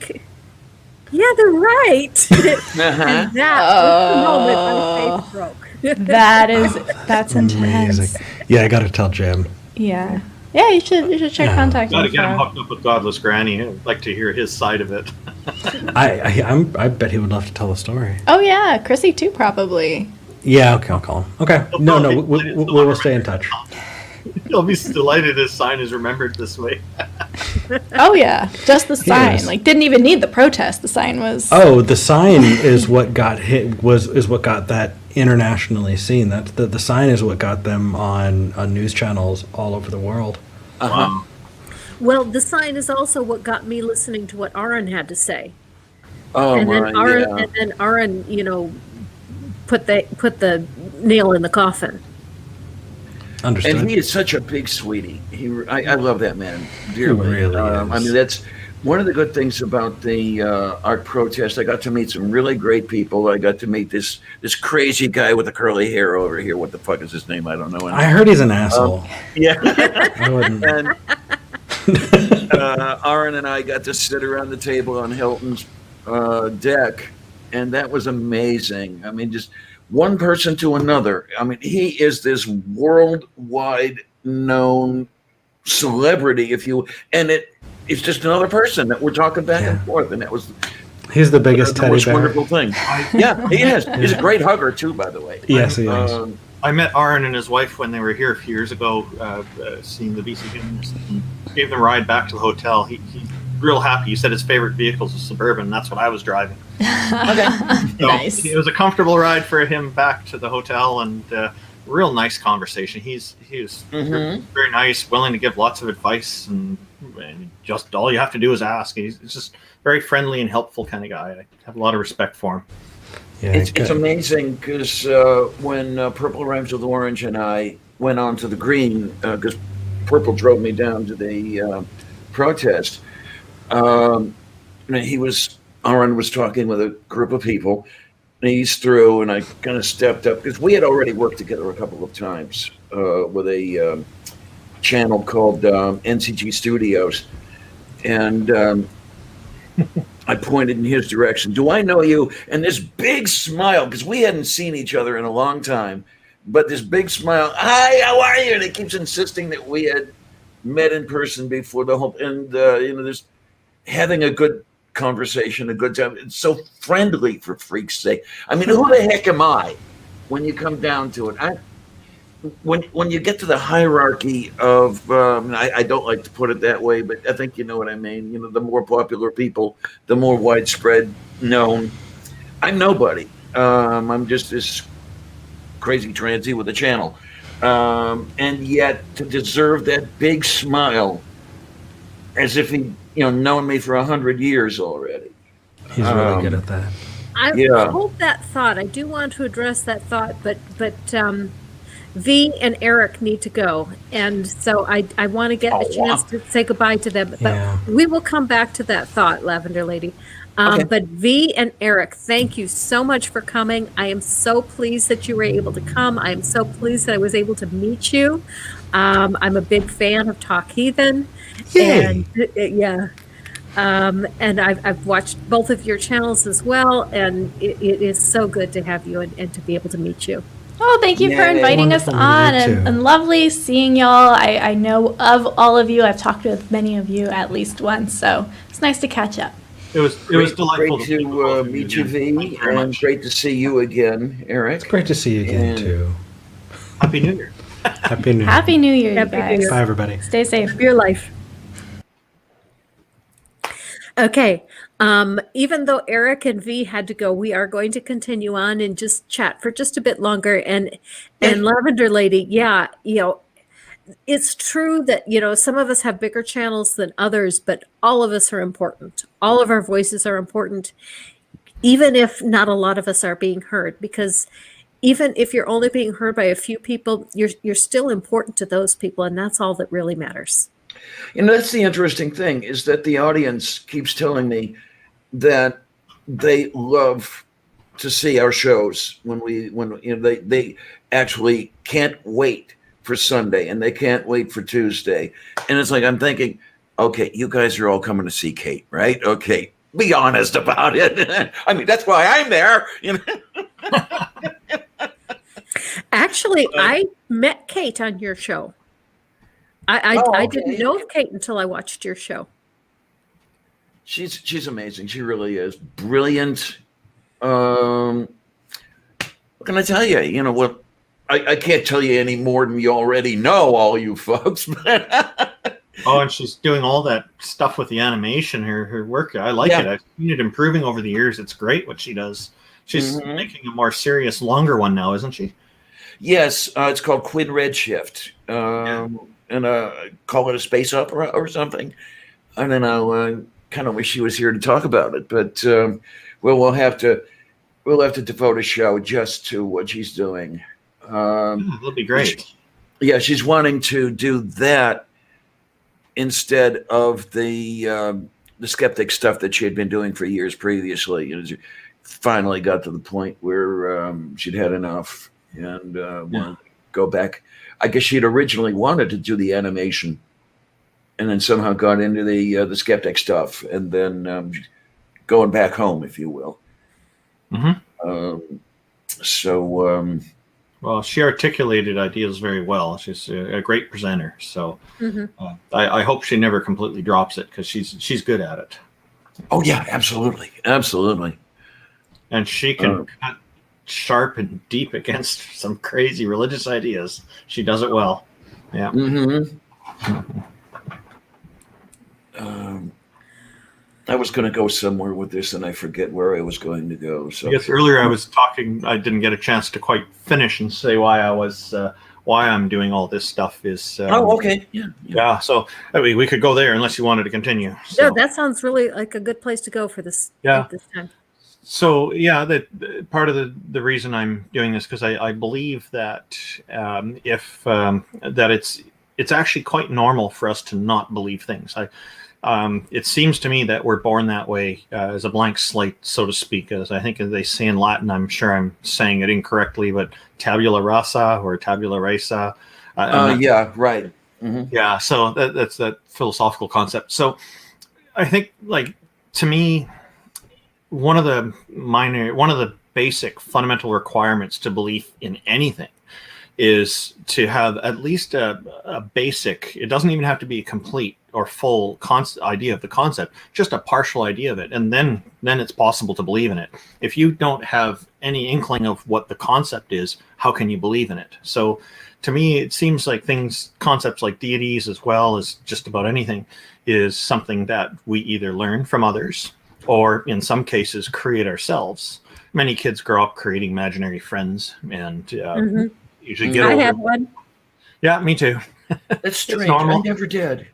Yeah, they're right. And that was the moment my faith broke. That's intense. amazing. Yeah, I got to tell Jim. Yeah. Yeah, you should check contact Got to get him info. hooked up with Godless Granny. I'd like to hear his side of it. I bet he would love to tell the story. Oh yeah, Chrissy too probably. Yeah, okay, I'll call him. Okay, no, we will stay in touch. He'll be delighted his sign is remembered this way. Oh yeah, just the sign. is. Like, didn't even need the protest. The sign was. Oh, the sign is what got hit. Is what got that internationally seen. That the sign is what got them on news channels all over the world. Well, the sign is also what got me listening to what Aaron had to say. Oh, And then my, Aaron, yeah. and then Aaron, put the nail in the coffin. Understood. And he is such a big sweetie. I love that man dearly. He really is. I mean, that's one of the good things about the art protest. I got to meet some really great people. I got to meet this crazy guy with the curly hair over here. What the fuck is his name? I don't know. I heard he's an asshole. Yeah. I wouldn't. And Aaron and I got to sit around the table on Hilton's deck, and that was amazing. I mean, just one person to another. I mean, he is this worldwide known celebrity, if you, and it's just another person that we're talking back and forth, and that was He's the biggest the teddy most bear. wonderful thing. Yeah, he is. He's a great hugger too, by the way. Yes, he is. I met Aaron and his wife when they were here a few years ago, seeing the BC Games. Gave them a ride back to the hotel. He's real happy. He said his favorite vehicle is a Suburban. That's what I was driving. Okay. So Nice. It was a comfortable ride for him back to the hotel, and real nice conversation. He was very nice, willing to give lots of advice, and just all you have to do is ask. He's just very friendly and helpful kind of guy. I have a lot of respect for him. Yeah, It's amazing because when Purple Rhymes with Orange and I went on to the green, because Purple drove me down to the protest, Aaron was talking with a group of people, and he's through, and I kind of stepped up because we had already worked together a couple of times with a channel called NCG Studios, and I pointed in his direction. Do I know you? And this big smile, because we hadn't seen each other in a long time, but this big smile, hi, how are you? And he keeps insisting that we had met in person before the whole, and there's having a good conversation, a good time. It's so friendly, for freak's sake. I mean, who the heck am I when you come down to it? When you get to the hierarchy of, I don't like to put it that way, but I think you know what I mean. The more popular people, the more widespread known. I'm nobody. I'm just this crazy transy with a channel. And yet to deserve that big smile, as if he, known me for 100 years already. He's really good at that. I hold that thought. I do want to address that thought, but V and Eric need to go, and so I want to get a chance to say goodbye to them. But we will come back to that thought, Lavender Lady. Okay. But V and Eric, thank you so much for coming. I am so pleased that you were able to come. I am so pleased that I was able to meet you. I'm a big fan of Talk Heathen. Yay. And and I've watched both of your channels as well, and it is so good to have you and to be able to meet you. Oh, thank you for inviting us on, and lovely seeing y'all. I know of all of you. I've talked with many of you at least once, so it's nice to catch up. It was delightful Great to meet you, V, and great to see you again, Eric. It's great to see you again, too. Happy New Year. Happy New Year. Happy New Year, you Happy New guys. Year. Bye, everybody. Stay safe. Your life. Okay. Even though Eric and V had to go, we are going to continue on and just chat for just a bit longer. And Lavender Lady, it's true that, some of us have bigger channels than others, but all of us are important. All of our voices are important, even if not a lot of us are being heard, because even if you're only being heard by a few people, you're still important to those people. And that's all that really matters. That's the interesting thing, is that the audience keeps telling me that they love to see our shows when they actually can't wait for Sunday and they can't wait for Tuesday. And it's like, I'm thinking, okay, you guys are all coming to see Kate, right? Okay, be honest about it. I mean, that's why I'm there. Actually, I met Kate on your show. I didn't know of Kate until I watched your show. She's amazing. She really is brilliant. What can I tell you? I can't tell you any more than you already know, all you folks. Oh, and she's doing all that stuff with the animation. Her work, I like it. I've seen it improving over the years. It's great what she does. She's making a more serious, longer one now, isn't she? Yes, it's called Quinn Redshift. And call it a space opera or something. I don't know. Kind of wish she was here to talk about it, but we'll have to devote a show just to what she's doing. That'll be great. She's wanting to do that instead of the skeptic stuff that she had been doing for years previously. She finally got to the point where she'd had enough and wanted to go back. I guess she'd originally wanted to do the animation, and then somehow got into the skeptic stuff, and then going back home, if you will. Well, she articulated ideas very well. She's a great presenter, so I hope she never completely drops it, because she's good at it. Oh yeah, absolutely, and she can cut sharp and deep against some crazy religious ideas. She does it well. Yeah. I was going to go somewhere with this, and I forget where I was going to go. So I guess earlier I was talking. I didn't get a chance to quite finish and say why I'm doing all this stuff. Is okay, yeah. So I mean, we could go there unless you wanted to continue. So. No, that sounds really like a good place to go for this. At this time. So that part of the reason I'm doing this, because I believe that that it's actually quite normal for us to not believe things. it seems to me that we're born that way, as a blank slate, so to speak. As I think they say in Latin, I'm sure I'm saying it incorrectly, but tabula rasa or tabula rasa. Yeah, right. Yeah, so that's that philosophical concept. So I think, like, to me, one of the basic fundamental requirements to belief in anything is to have at least a basic, it doesn't even have to be a complete or full idea of the concept, just a partial idea of it. And then it's possible to believe in it. If you don't have any inkling of what the concept is, how can you believe in it? So to me, it seems like concepts like deities, as well as just about anything, is something that we either learn from others or in some cases create ourselves. Many kids grow up creating imaginary friends and usually get over I had one. Yeah, me too. That's strange. I never did.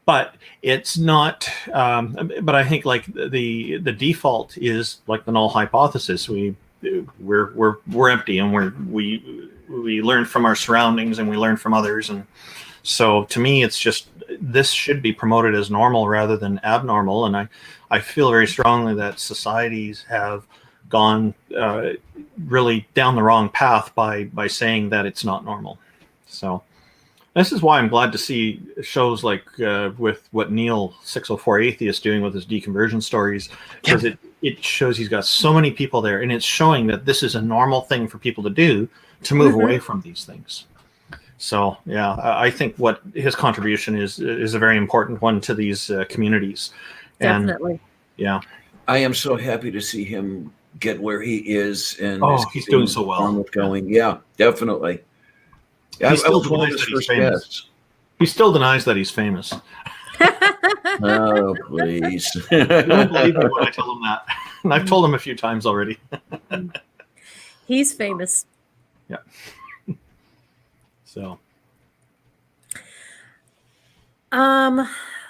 But it's not. But I think, like, the default is like the null hypothesis. We're empty, and we learn from our surroundings, and we learn from others. And so to me, it's just, this should be promoted as normal rather than abnormal. And I feel very strongly that societies have gone really down the wrong path by saying that it's not normal. So this is why I'm glad to see shows like with what Neil 604 Atheist doing with his deconversion stories, because it shows he's got so many people there, and it's showing that this is a normal thing for people to do, to move away from these things. So yeah, I think what his contribution is a very important one to these communities. Definitely. And, yeah, I am so happy to see him get where he is, and he's doing so well. Going, yeah, definitely. Yeah, He still denies that he's famous. He still denies that he's famous. Oh, please! You won't believe me when I tell him that, and I've told him a few times already. He's famous. Yeah. So.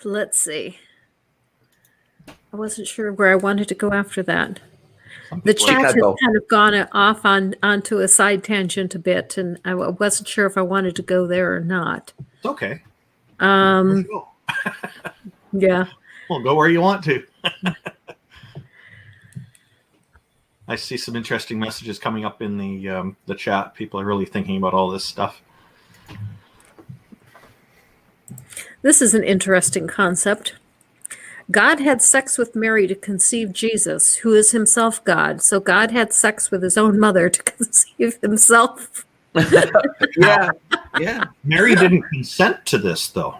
Let's see. I wasn't sure where I wanted to go after that. The chat has kind of gone off onto a side tangent a bit, and I wasn't sure if I wanted to go there or not. It's okay. Yeah. Well, go where you want to. I see some interesting messages coming up in the chat. People are really thinking about all this stuff. This is an interesting concept. God had sex with Mary to conceive Jesus, who is himself God. So God had sex with his own mother to conceive himself. Yeah. Mary didn't consent to this, though.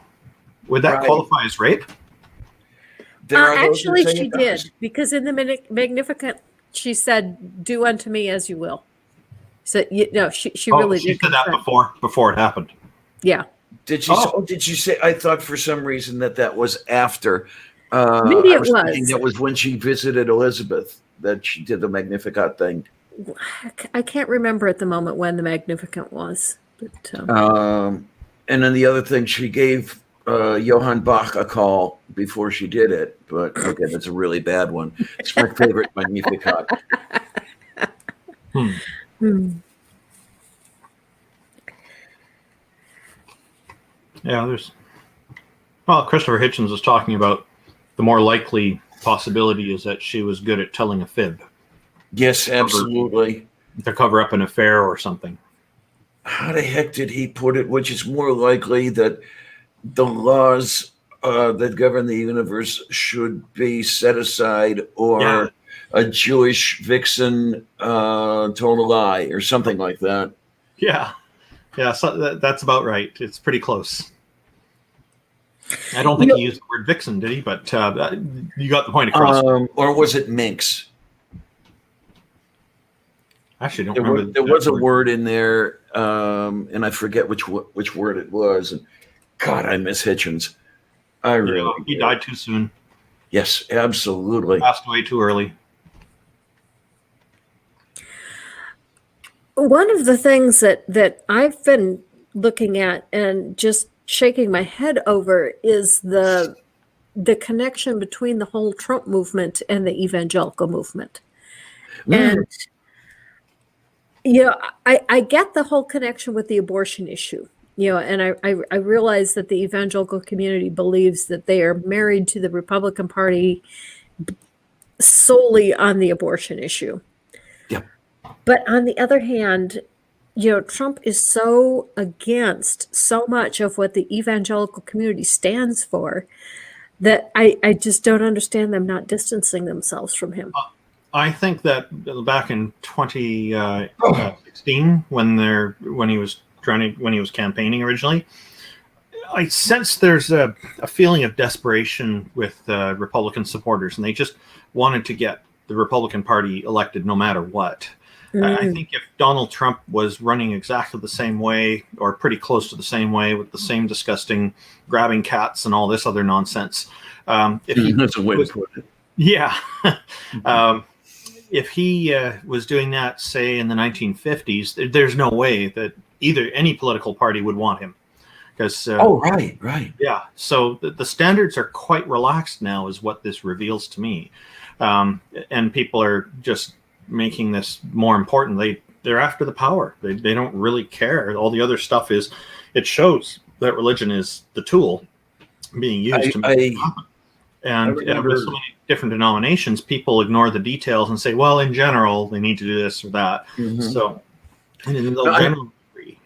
Would that qualify as rape? Actually, she did, because in the Magnificat, she said, "Do unto me as you will." So she really did. She said that before it happened. Yeah. Did you say? I thought for some reason that was after. Maybe it was. That was when she visited Elizabeth that she did the Magnificat thing. I can't remember at the moment when the Magnificat was. But, and then the other thing, she gave Johann Bach a call before she did it. But okay, that's a really bad one. It's my favorite Magnificat. Yeah, Christopher Hitchens was talking about the more likely possibility is that she was good at telling a fib. Yes, absolutely. To cover up an affair or something. How the heck did he put it? Which is more likely that the laws that govern the universe should be set aside, or a Jewish vixen told a lie, or something like that. Yeah. So that's about right. It's pretty close. I don't think he used the word vixen, did he? But you got the point across. Or was it minx? Actually, don't remember. There was a word in there, and I forget which word it was. And God, I miss Hitchens. He died too soon. Yes, absolutely. Passed away too early. One of the things that I've been looking at and just shaking my head over is the connection between the whole Trump movement and the evangelical movement. And I get the whole connection with the abortion issue, And I realize that the evangelical community believes that they are married to the Republican Party solely on the abortion issue. Yep. But on the other hand, Trump is so against so much of what the evangelical community stands for that I just don't understand them not distancing themselves from him. I think that back in 2016, when he was campaigning originally, I sense there's a feeling of desperation with Republican supporters, and they just wanted to get the Republican Party elected no matter what. I think if Donald Trump was running exactly the same way, or pretty close to the same way, with the same disgusting grabbing cats and all this other nonsense, that's a way to put it. Yeah. If he was doing that, say, in the 1950s, there's no way that any political party would want him. Because right. Yeah. So the standards are quite relaxed now, is what this reveals to me. And people are just making this more important. They're after the power. They don't really care. All the other stuff it shows that religion is the tool being used to make it happen. And with so many different denominations, people ignore the details and say, well, in general, they need to do this or that. So, and in the general degree.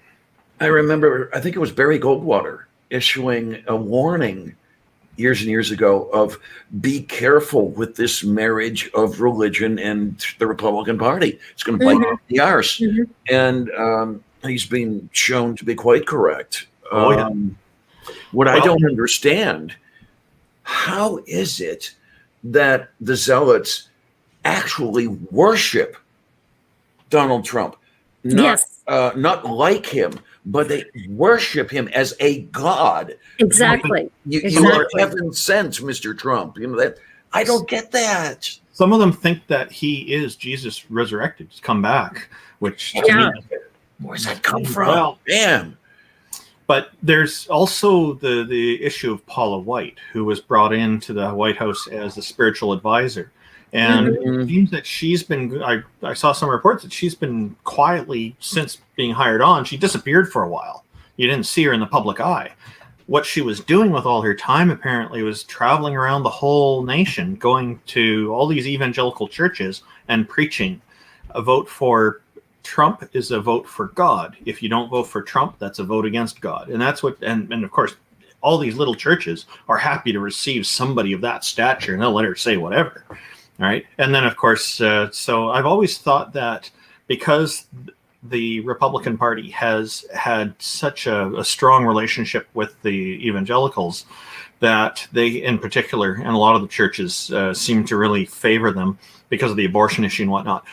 I remember, I think it was Barry Goldwater issuing a warning years and years ago of be careful with this marriage of religion and the Republican Party. It's going to bite you in the arse. And he's been shown to be quite correct. What I don't understand, how is it that the zealots actually worship Donald Trump? Not like him, but they worship him as a god. Exactly. You are heaven sent, Mr. Trump. That I don't get that. Some of them think that he is Jesus resurrected, come back, which to me, where's that come from? Well, damn. But there's also the issue of Paula White, who was brought into the White House as a spiritual advisor. And it seems that she's been, I saw some reports that she's been quietly, since being hired on, she disappeared for a while. You didn't see her in the public eye. What she was doing with all her time, apparently, was traveling around the whole nation, going to all these evangelical churches and preaching. A vote for Trump is a vote for God. If you don't vote for Trump, that's a vote against God. And that's what, and of course, all these little churches are happy to receive somebody of that stature, and they'll let her say whatever. Right. And then, of course, so I've always thought that because the Republican Party has had such a strong relationship with the evangelicals, that they, in particular, and a lot of the churches seem to really favor them because of the abortion issue and whatnot.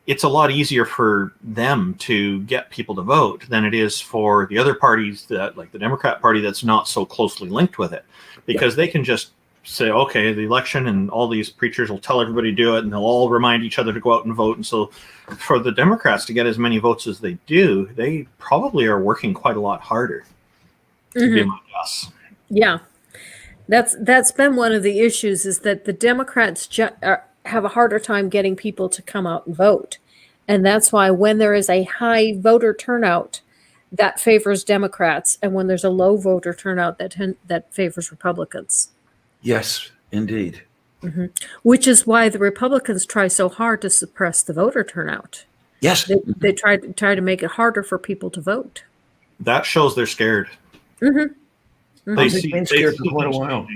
It's a lot easier for them to get people to vote than it is for the other parties, that, like the Democrat Party, that's not so closely linked with it, because they can just say, okay, the election, and all these preachers will tell everybody to do it, and they'll all remind each other to go out and vote. And so for the Democrats to get as many votes as they do, they probably are working quite a lot harder, to be my guess. Yeah. That's been one of the issues, is that the Democrats have a harder time getting people to come out and vote. And that's why when there is a high voter turnout, that favors Democrats, and when there's a low voter turnout, that favors Republicans. Yes, indeed. Which is why the Republicans try so hard to suppress the voter turnout. Yes. They try to make it harder for people to vote. That shows they're scared. They've been scared for quite a while.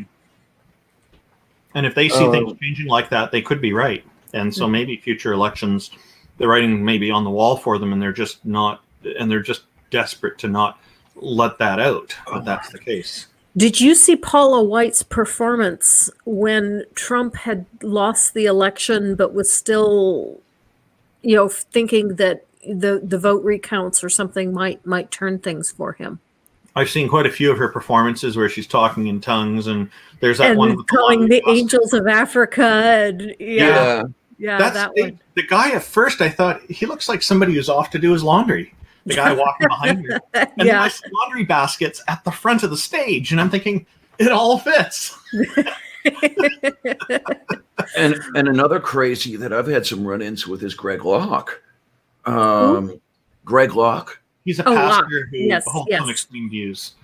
And if they see things changing like that, they could be right. And so maybe future elections, the writing may be on the wall for them, and they're just desperate to not let that out. But that's the case. Did you see Paula White's performance when Trump had lost the election, but was still, thinking that the vote recounts or something might turn things for him? I've seen quite a few of her performances where she's talking in tongues, and there's that one with calling the angels of Africa. And that's that one. The guy, at first I thought he looks like somebody who's off to do his laundry. The guy walking behind her. And then I see laundry baskets at the front of the stage, and I'm thinking, it all fits. and another crazy that I've had some run-ins with is Greg Locke. Greg Locke, He's a A lot. pastor who Yes, holds yes. some extreme views.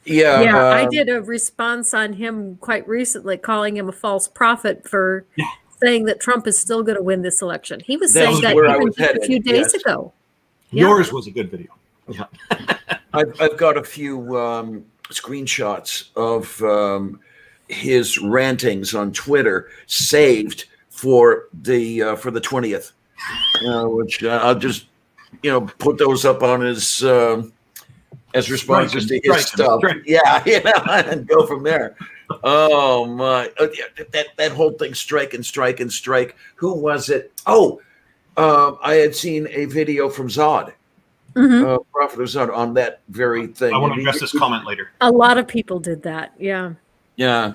Yeah, Yeah, I did a response on him quite recently, calling him a false prophet for Yeah. saying that Trump is still going to win this election. He was That's saying that where I even was just a headed, few days yes. ago. Yeah. Yours was a good video. Yeah. I've got a few screenshots of his rantings on Twitter saved for the 20th, which I'll just put those up on his as responses to his stuff. Yeah, and go from there. Oh my! That whole thing, strike and strike and strike. Who was it? Oh, I had seen a video from Zod. Prophet of Zod on that very thing. I want to address this comment later. A lot of people did that. Yeah. Yeah.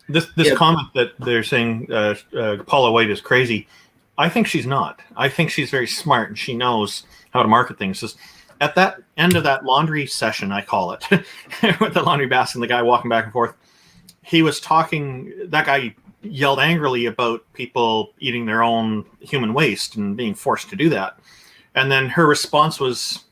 This comment that they're saying Paula White is crazy. I think she's not. I think she's very smart and she knows how to market things. Just at that end of that laundry session, I call it, with the laundry basket and the guy walking back and forth, he was talking. That guy yelled angrily about people eating their own human waste and being forced to do that. And then her response was,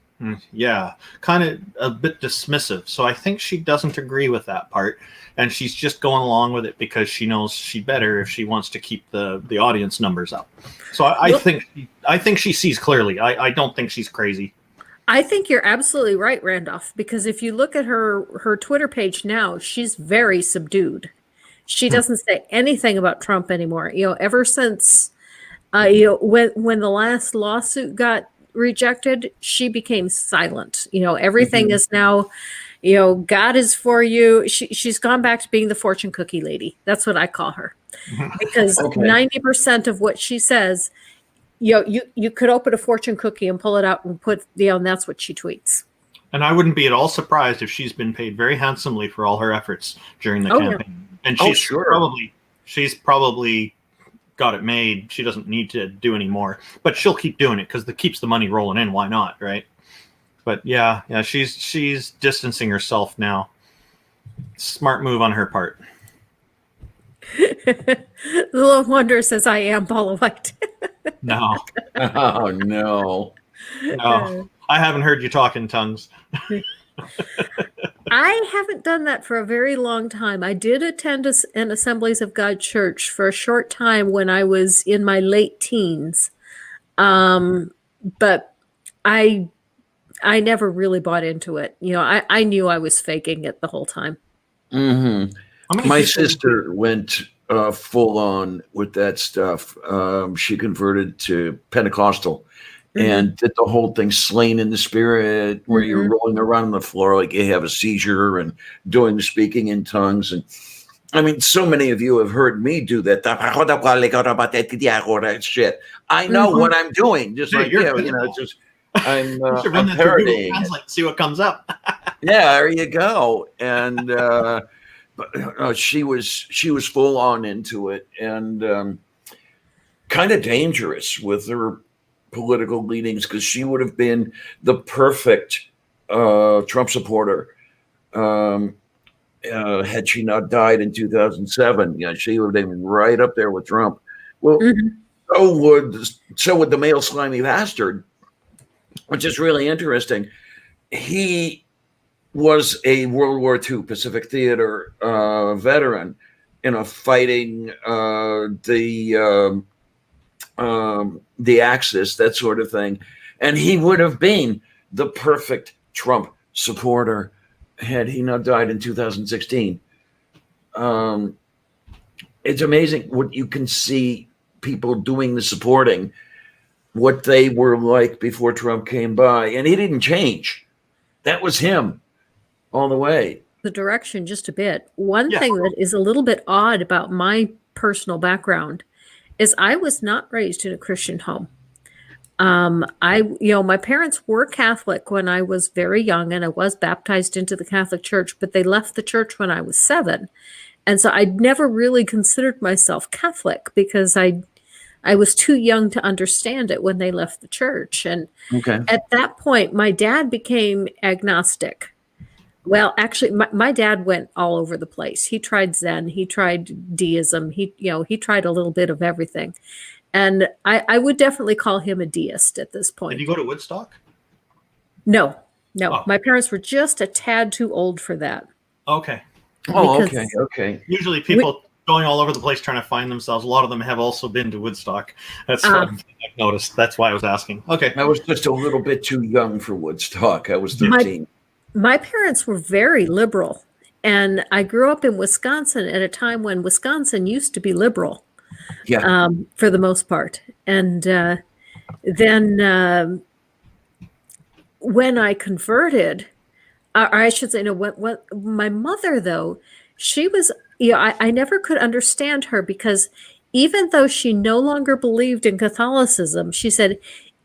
yeah, kind of a bit dismissive. So I think she doesn't agree with that part. And she's just going along with it because she knows she better if she wants to keep the audience numbers up. So I think she sees clearly. I don't think she's crazy. I think you're absolutely right, Randolph, because if you look at her Twitter page now, she's very subdued. She doesn't say anything about Trump anymore. Ever since when the last lawsuit got rejected, she became silent. Everything is now, God is for you. She's gone back to being the fortune cookie lady. That's what I call her, because 90% of what she says, you could open a fortune cookie and pull it out and put, and that's what she tweets. And I wouldn't be at all surprised if she's been paid very handsomely for all her efforts during the campaign. Yeah. And she's probably got it made. She doesn't need to do any more, but she'll keep doing it because it keeps the money rolling in. Why not, right? But yeah, she's distancing herself now. Smart move on her part. The little wonder says, "I am Paula White." No. Oh no. No. I haven't heard you talk in tongues. I haven't done that for a very long time. I did attend an Assemblies of God church for a short time when I was in my late teens. But I never really bought into it. I knew I was faking it the whole time. Mm-hmm. My sister went full on with that stuff. She converted to Pentecostal. And did the whole thing, slain in the spirit, where you're rolling around on the floor like you have a seizure and doing the speaking in tongues. And I mean, so many of you have heard me do that. Shit. I know what I'm doing. Just like, just I'm parodying. See what comes up. Yeah, there you go. And but she was full on into it, and kind of dangerous with her political leanings, because she would have been the perfect Trump supporter had she not died in 2007. She would have been right up there with Trump. Well, so would the male slimy bastard, which is really interesting. He was a World War II Pacific Theater veteran, fighting the Axis, that sort of thing. And he would have been the perfect Trump supporter had he not died in 2016. It's amazing what you can see people doing the supporting, what they were like before Trump came by. And he didn't change. That was him all the way. The direction just a bit. One thing that is a little bit odd about my personal background is I was not raised in a Christian home. My parents were Catholic when I was very young, and I was baptized into the Catholic Church, but they left the church when I was 7. And so I never really considered myself Catholic because I was too young to understand it when they left the church. And at that point, my dad became agnostic. Well, actually, my dad went all over the place. He tried Zen, he tried deism, he tried a little bit of everything. And I would definitely call him a deist at this point. Did you go to Woodstock? No, no. Oh. My parents were just a tad too old for that. Okay. Oh, Because okay. Usually people going all over the place trying to find themselves. A lot of them have also been to Woodstock. That's what I've noticed. That's why I was asking. Okay. I was just a little bit too young for Woodstock. I was 13. My parents were very liberal, and I grew up in Wisconsin at a time when Wisconsin used to be liberal, Yeah. for the most part. And then when I converted, or I should say, no, when my mother, though, she was, I never could understand her, because even though she no longer believed in Catholicism, she said,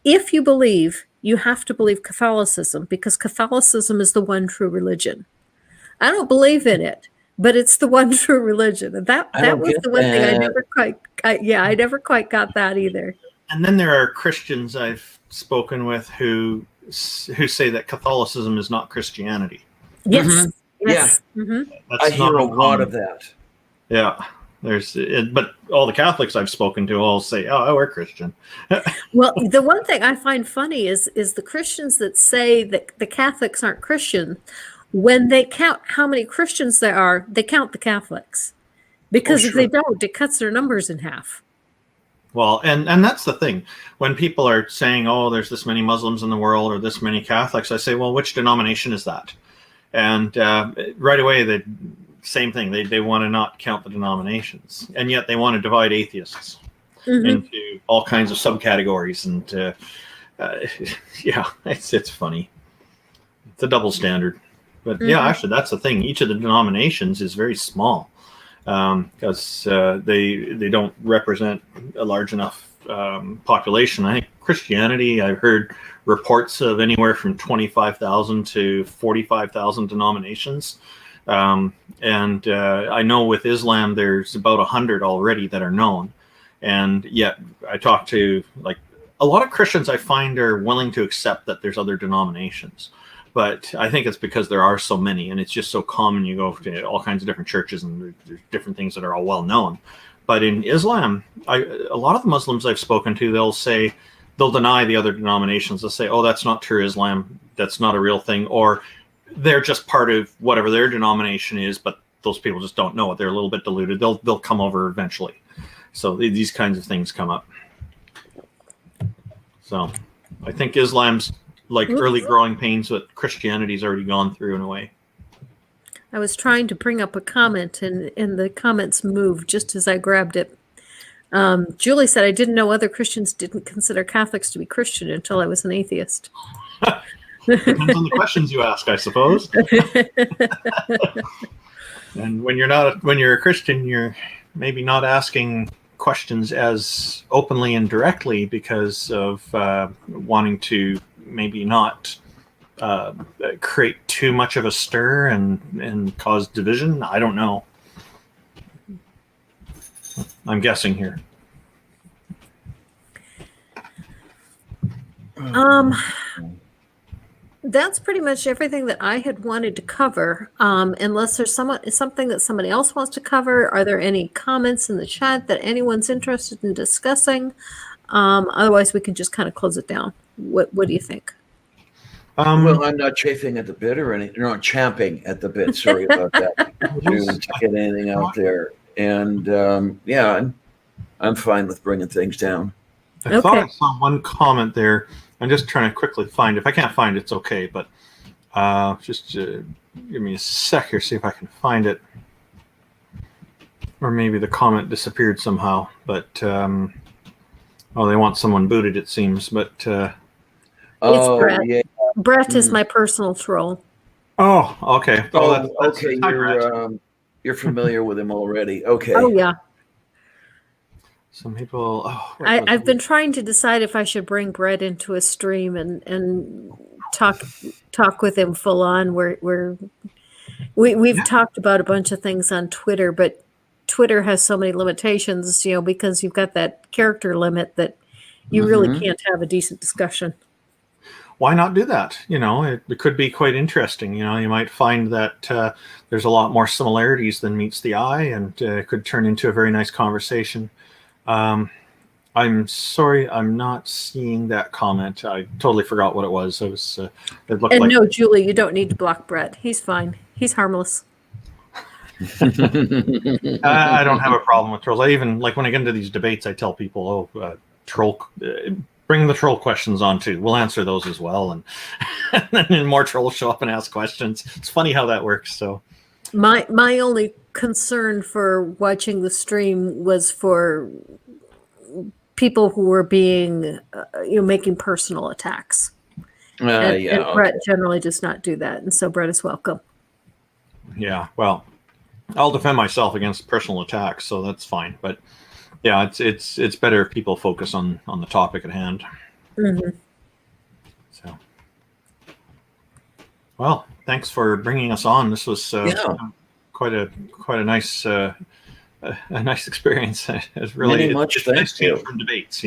if you believe, you have to believe Catholicism, because Catholicism is the one true religion. I don't believe in it, but it's the one true religion. And that was the one thing I never quite, I never quite got that either. And then there are Christians I've spoken with who say that Catholicism is not Christianity. Yes. Mm-hmm. Yes. Yeah. Mm-hmm. That's I hear a lot of that. Yeah. But all the Catholics I've spoken to all say, "Oh, we're Christian." Well, the one thing I find funny is the Christians that say that the Catholics aren't Christian. When they count how many Christians there are, they count the Catholics, because if they don't, it cuts their numbers in half. Well, and that's the thing. When people are saying, "Oh, there's this many Muslims in the world or this many Catholics," I say, "Well, which denomination is that?" And right away, the same thing. They want to not count the denominations, and yet they want to divide atheists into all kinds of subcategories. And yeah, it's funny. It's a double standard. But yeah, actually, that's the thing. Each of the denominations is very small, because they don't represent a large enough population. I think Christianity, I've heard reports of anywhere from 25,000 to 45,000 denominations. And I know with Islam, there's about 100 already that are known. And yet I talk to, like, a lot of Christians I find are willing to accept that there's other denominations. But I think it's because there are so many, and it's just so common. You go to all kinds of different churches, and there's different things that are all well known. But in Islam, a lot of the Muslims I've spoken to, they'll deny the other denominations. They'll say, "Oh, that's not true Islam. That's not a real thing," or they're just part of whatever their denomination is. But those people just don't know it. They're a little bit deluded. They'll come over eventually. So these kinds of things come up. So I think Islam's like early growing pains that Christianity's already gone through in a way. I was trying to bring up a comment, and the comments moved just as I grabbed it. Julie said, "I didn't know other Christians didn't consider Catholics to be Christian until I was an atheist." Depends on the questions you ask, I suppose. And when you're a Christian, you're maybe not asking questions as openly and directly because of wanting to maybe not create too much of a stir and cause division. I don't know. I'm guessing here. That's pretty much everything that I had wanted to cover. Unless there's something that somebody else wants to cover. Are there any comments in the chat that anyone's interested in discussing? Otherwise, we can just kind of close it down. What do you think? Well, I'm not chafing at the bit or anything. No, champing at the bit. Sorry about that. to get anything out there. And yeah, I'm fine with bringing things down. I thought I saw one comment there. I'm just trying to quickly find it. If I can't find it, it's okay. But just give me a sec here, see if I can find it. Or maybe the comment disappeared somehow. But they want someone booted, it seems. But it's Brett. Yeah. Brett is my personal troll. Oh, okay. Oh, that's okay. You're familiar with him already. Okay. Oh yeah. Some people. I've been trying to decide if I should bring Brett into a stream and talk with him full on. We've talked about a bunch of things on Twitter, but Twitter has so many limitations, because you've got that character limit that you really can't have a decent discussion. Why not do that? It could be quite interesting. You might find that there's a lot more similarities than meets the eye, and it could turn into a very nice conversation. I I'm sorry, I'm not seeing that comment. I totally forgot what it was. It was. It looked And like. no, Julie, you don't need to block Brett. He's fine. He's harmless. I don't have a problem with trolls. I even like when I get into these debates, I tell people, "Oh, troll, bring the troll questions on too. We'll answer those as well." And, and then more trolls show up and ask questions. It's funny how that works. So My only concern for watching the stream was for people who were being, making personal attacks. And yeah. Brett generally does not do that, and so Brett is welcome. yeah, well, I'll defend myself against personal attacks, so that's fine. But yeah, it's better if people focus on the topic at hand. Mm-hmm. So, well, thanks for bringing us on. This was quite a nice a nice experience. It's really Very much. it's nice change from debates,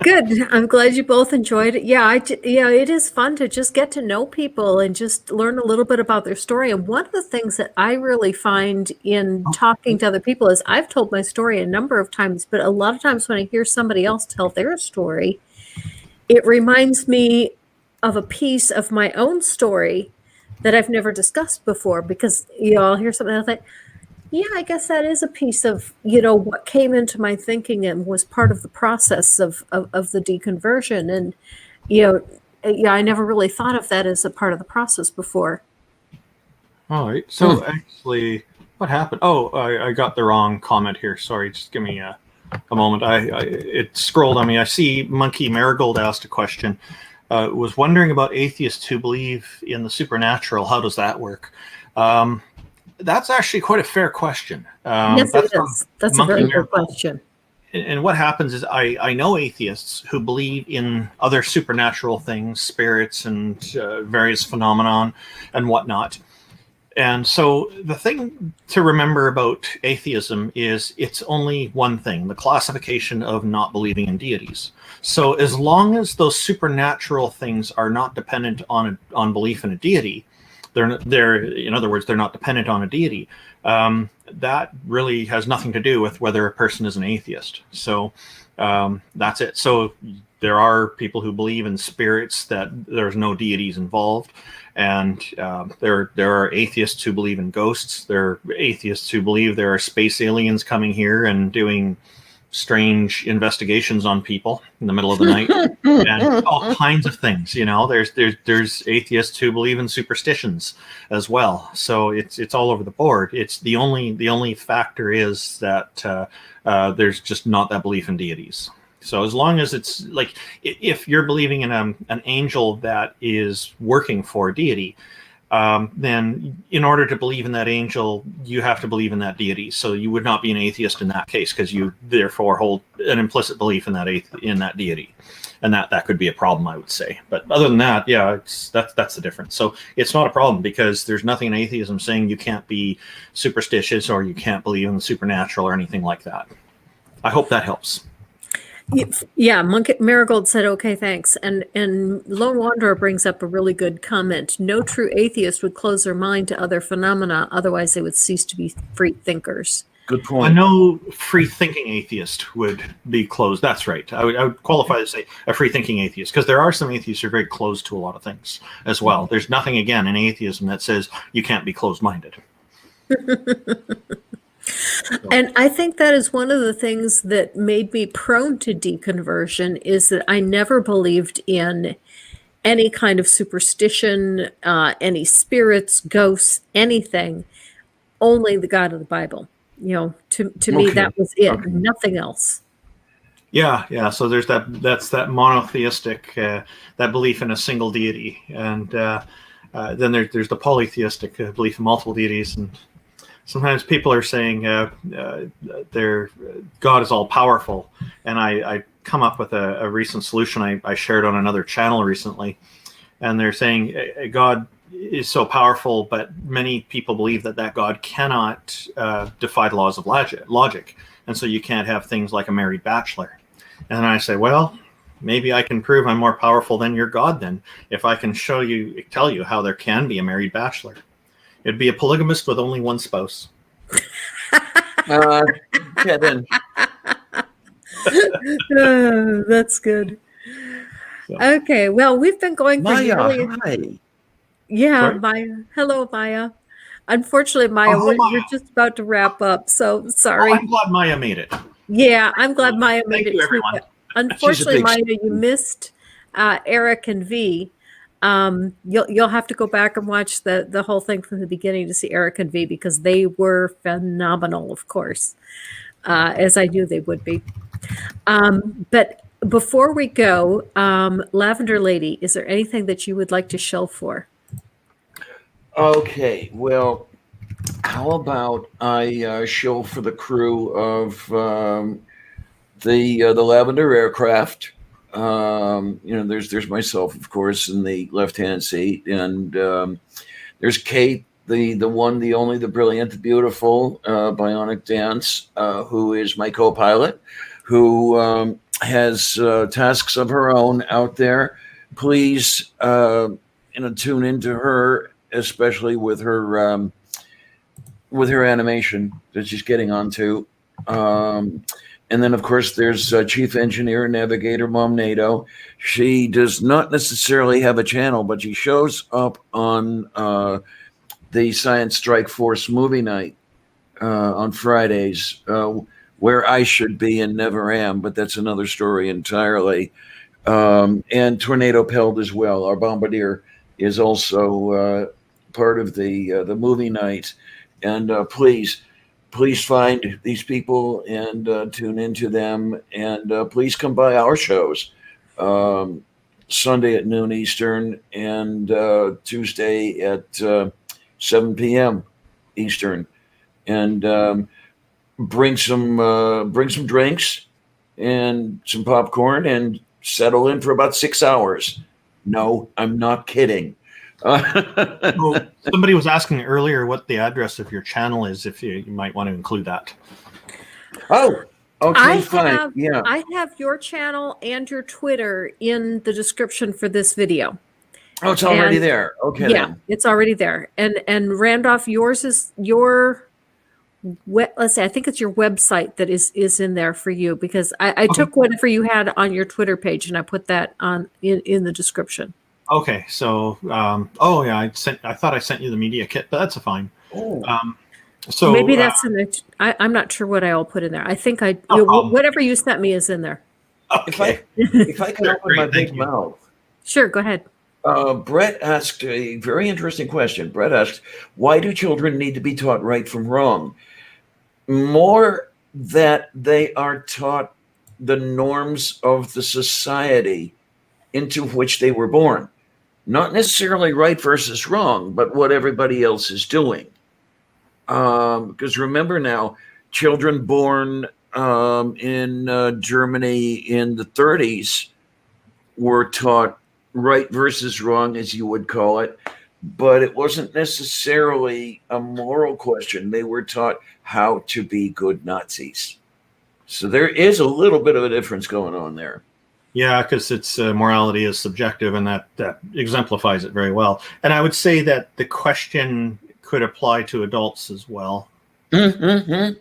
Good. I'm glad you both enjoyed it. Yeah, it is fun to just get to know people and just learn a little bit about their story. And one of the things that I really find in talking to other people is I've told my story a number of times, but a lot of times when I hear somebody else tell their story, it reminds me of a piece of my own story that I've never discussed before, because I'll hear something else like, yeah, I guess that is a piece of, what came into my thinking and was part of the process of the deconversion. And, I never really thought of that as a part of the process before. All right. So actually, what happened? Oh, I got the wrong comment here. Sorry. Just give me a moment. It scrolled on me. I see Monkey Marigold asked a question. Was wondering about atheists who believe in the supernatural. How does that work? That's actually quite a fair question. Yes, it is. That's a very good question. And what happens is I know atheists who believe in other supernatural things, spirits and various phenomenon and whatnot. And so the thing to remember about atheism is it's only one thing, the classification of not believing in deities. So as long as those supernatural things are not dependent on belief in a deity, they're in other words, they're not dependent on a deity. That really has nothing to do with whether a person is an atheist. So that's it. So there are people who believe in spirits, that there's no deities involved. And there are atheists who believe in ghosts. There are atheists who believe there are space aliens coming here and doing strange investigations on people in the middle of the night, and all kinds of things. There's atheists who believe in superstitions as well. So it's all over the board. It's the only factor is that there's just not that belief in deities. So as long as it's like, if you're believing in an angel that is working for a deity, then in order to believe in that angel, you have to believe in that deity. So you would not be an atheist in that case, because you therefore hold an implicit belief in that deity, and that could be a problem, I would say. But other than that, yeah, that's the difference. So it's not a problem, because there's nothing in atheism saying you can't be superstitious or you can't believe in the supernatural or anything like that. I hope that helps. Yeah, Monkey Marigold said, okay, thanks. And Lone Wanderer brings up a really good comment. No true atheist would close their mind to other phenomena, otherwise they would cease to be free thinkers. Good point. I know free-thinking atheist would be closed. That's right. I would qualify to say a free-thinking atheist, because there are some atheists who are very closed to a lot of things as well. There's nothing, again, in atheism that says you can't be closed-minded. And I think that is one of the things that made me prone to deconversion, is that I never believed in any kind of superstition, any spirits, ghosts, anything, only the God of the Bible. To me, that was it, nothing else. Yeah. So there's that's that monotheistic, that belief in a single deity. And then there's the polytheistic belief in multiple deities. And sometimes people are saying their God is all powerful, and I come up with a recent solution I shared on another channel recently, and they're saying God is so powerful, but many people believe that God cannot defy the laws of logic, and so you can't have things like a married bachelor. And I say, well, maybe I can prove I'm more powerful than your God then, if I can tell you how there can be a married bachelor. It'd be a polygamist with only one spouse. Kevin, That's good. So, Okay, well, we've been going for Maya, nearly, hi. yeah, sorry? Maya. Hello, Maya. Unfortunately, Oh, Maya, hello, we're Maya. just about to wrap up, so Oh, sorry. I'm glad Maya made it. Yeah, I'm glad Maya made Thank it you, too. everyone. But She's a unfortunately, big. Maya, you missed Eric and V. You'll have to go back and watch the whole thing from the beginning to see Eric and V because they were phenomenal, of course, as I knew they would be. But before we go, Lavender Lady, is there anything that you would like to show for? Okay, well, how about I show for the crew of the Lavender aircraft. There's myself, of course, in the left-hand seat, and there's Kate, the one, the only, the brilliant, the beautiful, Bionic Dance, who is my co-pilot, who has tasks of her own out there. Please, tune into her, especially with her animation that she's getting onto. And then, of course, there's Chief Engineer and Navigator Mom Nato. She does not necessarily have a channel, but she shows up on the Science Strike Force movie night on Fridays, where I should be and never am, but that's another story entirely. And Tornado Peld as well. Our bombardier is also part of the movie night. And please find these people and tune into them. And please come by our shows. Sunday at noon Eastern and Tuesday at 7 p.m. Eastern. And bring some drinks and some popcorn and settle in for about 6 hours. No, I'm not kidding. Well, somebody was asking earlier what the address of your channel is, if you might want to include that. Oh, okay, fine. I have your channel and your Twitter in the description for this video. Oh, it's already And there. Okay, yeah, then. it's already there. And Randolph, yours is your let's say I think it's your website that is in there for you because I took whatever you had on your Twitter page and I put that on in the description. Okay, so oh yeah, I thought I sent you the media kit, but that's fine. Oh. So maybe that's in there. I'm not sure what I all put in there. I think whatever you sent me is in there. Okay. If I can open my big mouth. Sure, go ahead. Brett asked a very interesting question. Brett asked, why do children need to be taught right from wrong? More that they are taught the norms of the society into which they were born. Not necessarily right versus wrong, but what everybody else is doing. Because remember now, children born in Germany in the 30s were taught right versus wrong, as you would call it, but it wasn't necessarily a moral question. They were taught how to be good Nazis. So there is a little bit of a difference going on there. Yeah, because it's morality is subjective, and that exemplifies it very well. And I would say that the question could apply to adults as well. Mm-hmm.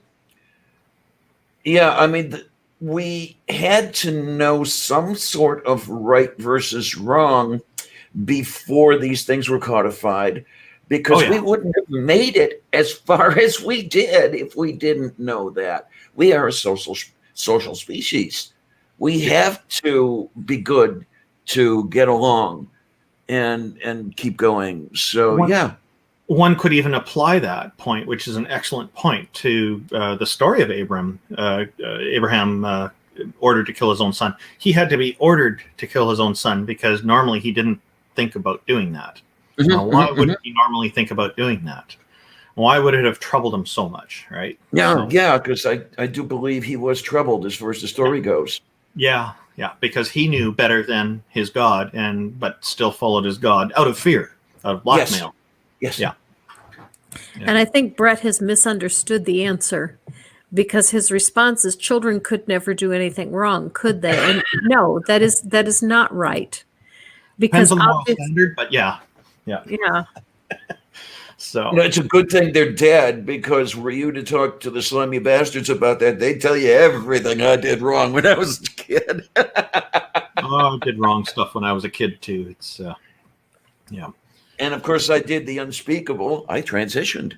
Yeah, I mean, we had to know some sort of right versus wrong before these things were codified, because we wouldn't have made it as far as we did if we didn't know that. We are a social species. We have to be good to get along and keep going. So one could even apply that point, which is an excellent point, to the story of Abraham. Abraham ordered to kill his own son. He had to be ordered to kill his own son because normally he didn't think about doing that. Now, why wouldn't he normally think about doing that? Why would it have troubled him so much, right? Yeah, because I do believe he was troubled as far as the story goes. Yeah, because he knew better than his God, but still followed his God out of fear of blackmail. Yes. Yeah. And I think Brett has misunderstood the answer because his response is children could never do anything wrong, could they? And no, that is not right. Because depends on the moral standard, but yeah. So It's a good thing they're dead, because were you to talk to the slimy bastards about that, they'd tell you everything I did wrong when I was a kid. I did wrong stuff when I was a kid too. It's yeah. And of course, I did the unspeakable. I transitioned.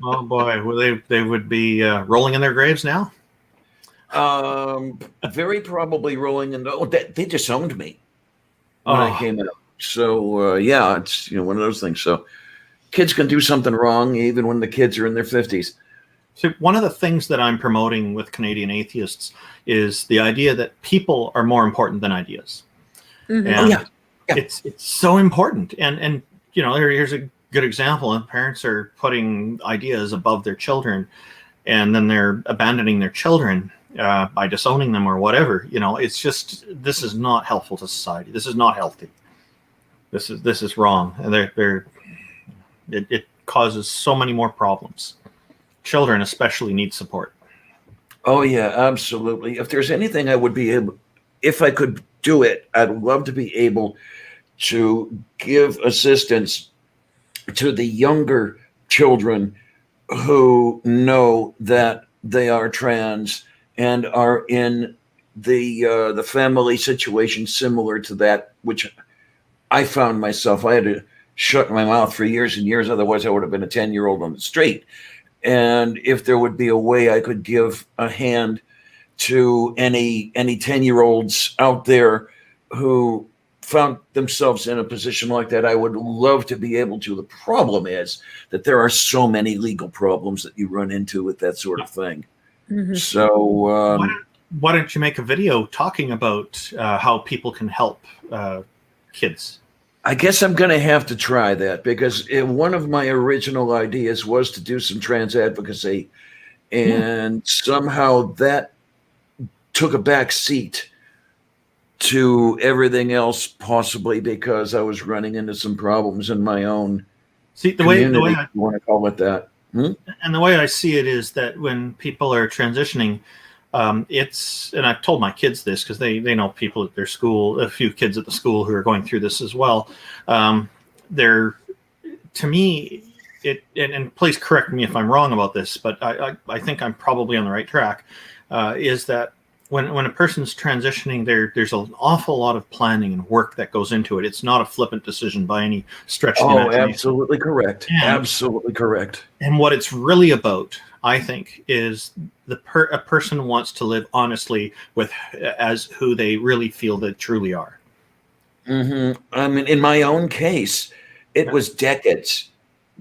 Oh boy, well, they would be rolling in their graves now. Very probably rolling in. They disowned me when Oh. I came out. So yeah, it's one of those things. So kids can do something wrong even when the kids are in their 50s. So one of the things that I'm promoting with Canadian atheists is the idea that people are more important than ideas. Mhm. And Oh, yeah. Yeah. it's so important. And here's a good example. Parents are putting ideas above their children, and then they're abandoning their children by disowning them or whatever. It's just, this is not helpful to society. This is not healthy. This is wrong. And it causes so many more problems. Children especially need support. Oh yeah, absolutely. If there's anything I would be able, if I could do it, I'd love to be able to give assistance to the younger children who know that they are trans and are in the family situation similar to that, which I found myself. I had to shut my mouth for years and years, otherwise I would have been a 10-year-old on the street. And if there would be a way I could give a hand to any 10-year-olds out there who found themselves in a position like that, I would love to be able to. The problem is that there are so many legal problems that you run into with that sort of thing. Mhm. So Why don't you make a video talking about how people can help kids? I guess I'm going to have to try that, because one of my original ideas was to do some trans advocacy, and somehow that took a back seat to everything else, possibly because I was running into some problems in my own See, the community, way if you want to call it that. and the way I see it is that when people are transitioning, and I've told my kids this because they know people at their school, a few kids at the school who are going through this as well. They're, to me, and please correct me if I'm wrong about this, but I think I'm probably on the right track, is that when a person's transitioning, there's an awful lot of planning and work that goes into it. It's not a flippant decision by any stretch of the imagination. Absolutely correct. Absolutely correct. And what it's really about, I think, is a person wants to live honestly with as who they really feel they truly are. Mm-hmm. I mean, in my own case, it was decades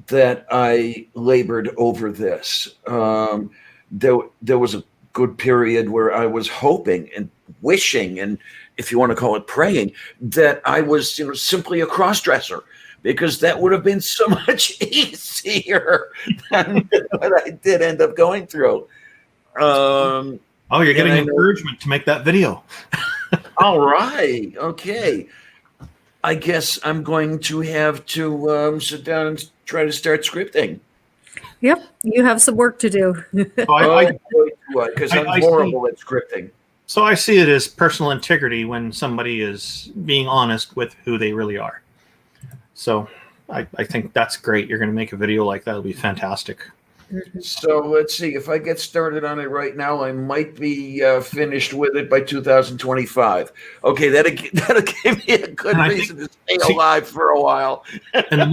that I labored over this. There was a good period where I was hoping and wishing, and if you want to call it praying, that I was simply a cross-dresser, because that would have been so much easier than what I did end up going through. You're getting encouragement to make that video. All right. Okay. I guess I'm going to have to sit down and try to start scripting. Yep, you have some work to do. Because I'm horrible at scripting. So I see it as personal integrity when somebody is being honest with who they really are. So I think that's great. You're going to make a video like that. It'll be fantastic. So let's see. If I get started on it right now, I might be finished with it by 2025. Okay, that'll give me a good reason to stay alive for a while. And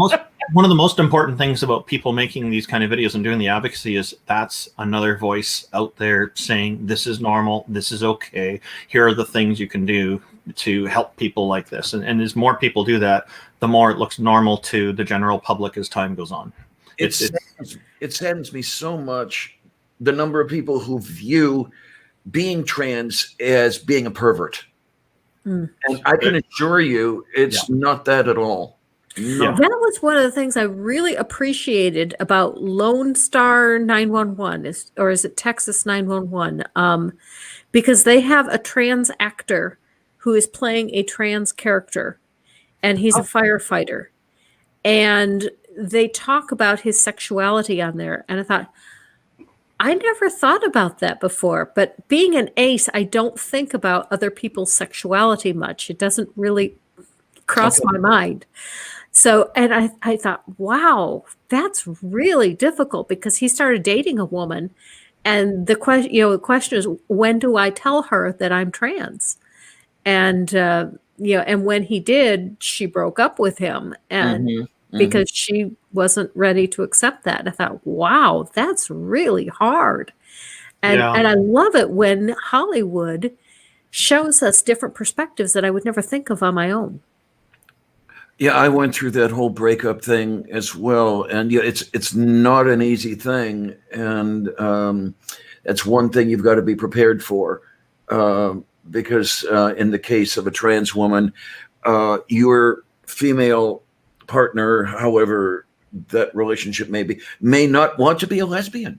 one of the most important things about people making these kind of videos and doing the advocacy is that's another voice out there saying this is normal, this is okay, here are the things you can do to help people like this. And as more people do that, the more it looks normal to the general public as time goes on. It saddens me so much, the number of people who view being trans as being a pervert. And I can assure you it's not that at all. No. That was one of the things I really appreciated about Lone Star 911, or is it Texas 911? Because they have a trans actor who is playing a trans character, and he's a firefighter. And they talk about his sexuality on there. And I thought, I never thought about that before. But being an ace, I don't think about other people's sexuality much. It doesn't really cross my mind. So, and I thought, wow, that's really difficult, because he started dating a woman, and the question is, when do I tell her that I'm trans? And and when he did, she broke up with him, and Hmm. Hmm. because she wasn't ready to accept that. I thought, wow, that's really hard. Yeah. And I love it when Hollywood shows us different perspectives that I would never think of on my own. Yeah, I went through that whole breakup thing as well, and yeah, it's not an easy thing, and that's one thing you've got to be prepared for, because in the case of a trans woman, your female partner, however that relationship may be, may not want to be a lesbian.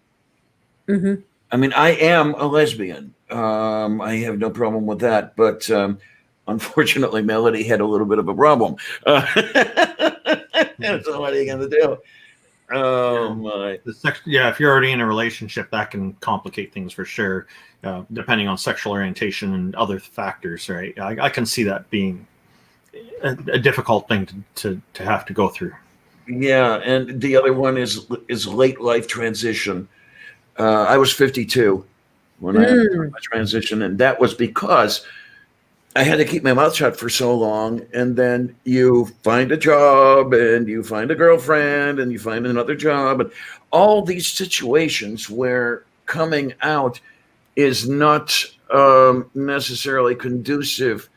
Hmm. I mean, I am a lesbian. I have no problem with that, but unfortunately, Melody had a little bit of a problem. So what are you going to do? Oh my! Yeah, if you're already in a relationship, that can complicate things for sure, depending on sexual orientation and other factors, right? I can see that being a difficult thing to have to go through. Yeah, and the other one is late life transition. I was 52 when I underwent Mm. my transition, and that was because I had to keep my mouth shut for so long, and then you find a job, and you find a girlfriend, and you find another job, and all these situations where coming out is not necessarily conducive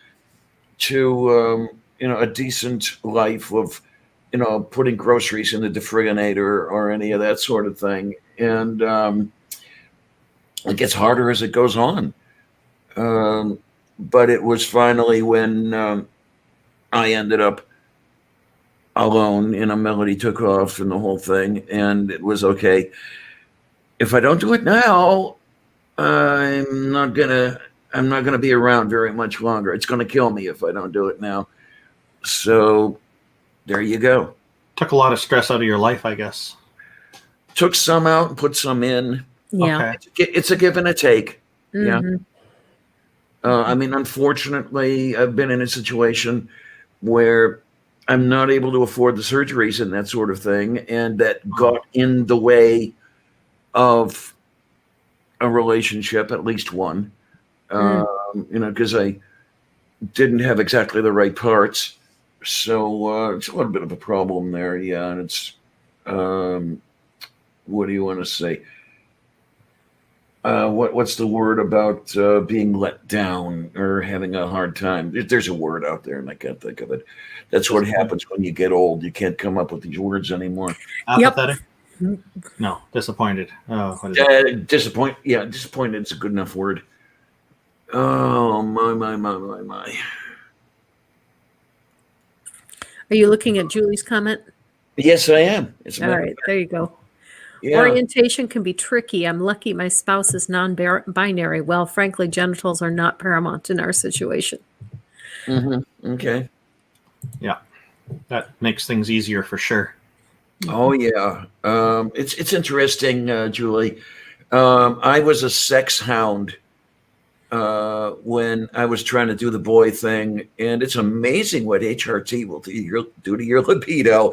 to a decent life of putting groceries in the defibrinator or any of that sort of thing, and it gets harder as it goes on. Um, but it was finally when I ended up alone. Melody took off and the whole thing, and it was okay. If I don't do it now, I'm not gonna I'm not gonna be around very much longer. It's gonna kill me if I don't do it now. So there you go. Took a lot of stress out of your life, I guess. Took some out and put some in. Yeah. Okay. It's a give and a take. Yeah. Hmm. I mean, unfortunately, I've been in a situation where I'm not able to afford the surgeries and that sort of thing, and that got in the way of a relationship, at least one. Mm. Because I didn't have exactly the right parts, so it's a little bit of a problem there. Yeah, and it's what do you want to say? What's the word about being let down or having a hard time? There's a word out there, and I can't think of it. That's what happens when you get old. You can't come up with these words anymore. Apathetic? No, disappointed. What is it? Disappointed is a good enough word. Oh my. Are you looking at Julie's comment? Yes, I am. All right, there you go. Yeah. Orientation can be tricky. I'm lucky my spouse is non-binary. Well, frankly, genitals are not paramount in our situation. Mm-hmm. Okay. Yeah, that makes things easier for sure. Oh yeah. It's interesting, Julie. I was a sex hound when I was trying to do the boy thing, and it's amazing what HRT will do to your libido.